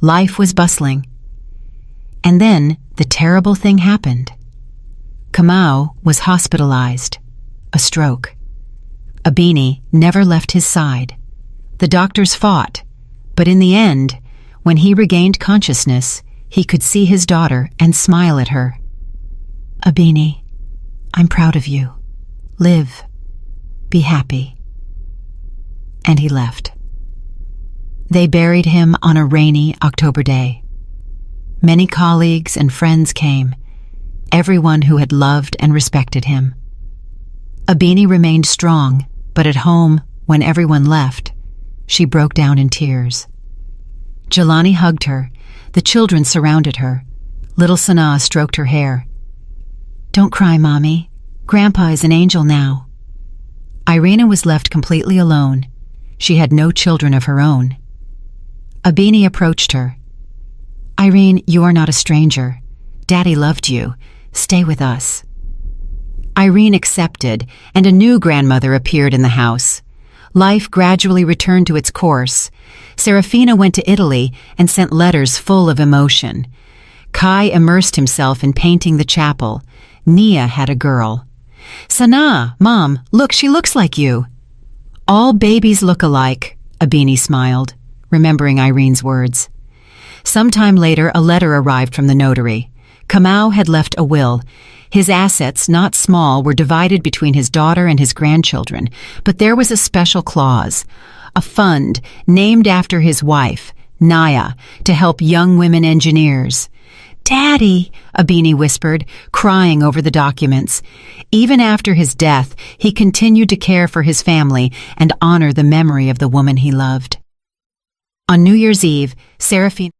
Life was bustling. And then the terrible thing happened. Kamau was hospitalized. A stroke. Abini never left his side. The doctors fought, but in the end, when he regained consciousness, he could see his daughter and smile at her. "Abini, I'm proud of you. Live. Be happy." And he left. They buried him on a rainy October day. Many colleagues and friends came, everyone who had loved and respected him. Abini remained strong, but at home, when everyone left, she broke down in tears. Jelani hugged her. The children surrounded her. Little Sanaa stroked her hair. "Don't cry, Mommy. Grandpa is an angel now." Irina was left completely alone. She had no children of her own. Abini approached her. "Irene, you are not a stranger. Daddy loved you. Stay with us." Irene accepted, and a new grandmother appeared in the house. Life gradually returned to its course. Serafina went to Italy and sent letters full of emotion. Kai immersed himself in painting the chapel. Nia had a girl. "Sanaa, Mom, look, she looks like you." "All babies look alike," Abini smiled, remembering Irene's words. Sometime later, a letter arrived from the notary. Kamau had left a will. His assets, not small, were divided between his daughter and his grandchildren, but there was a special clause, a fund named after his wife, Naya, to help young women engineers. "Daddy," Abini whispered, crying over the documents. Even after his death, he continued to care for his family and honor the memory of the woman he loved. On New Year's Eve, Serafina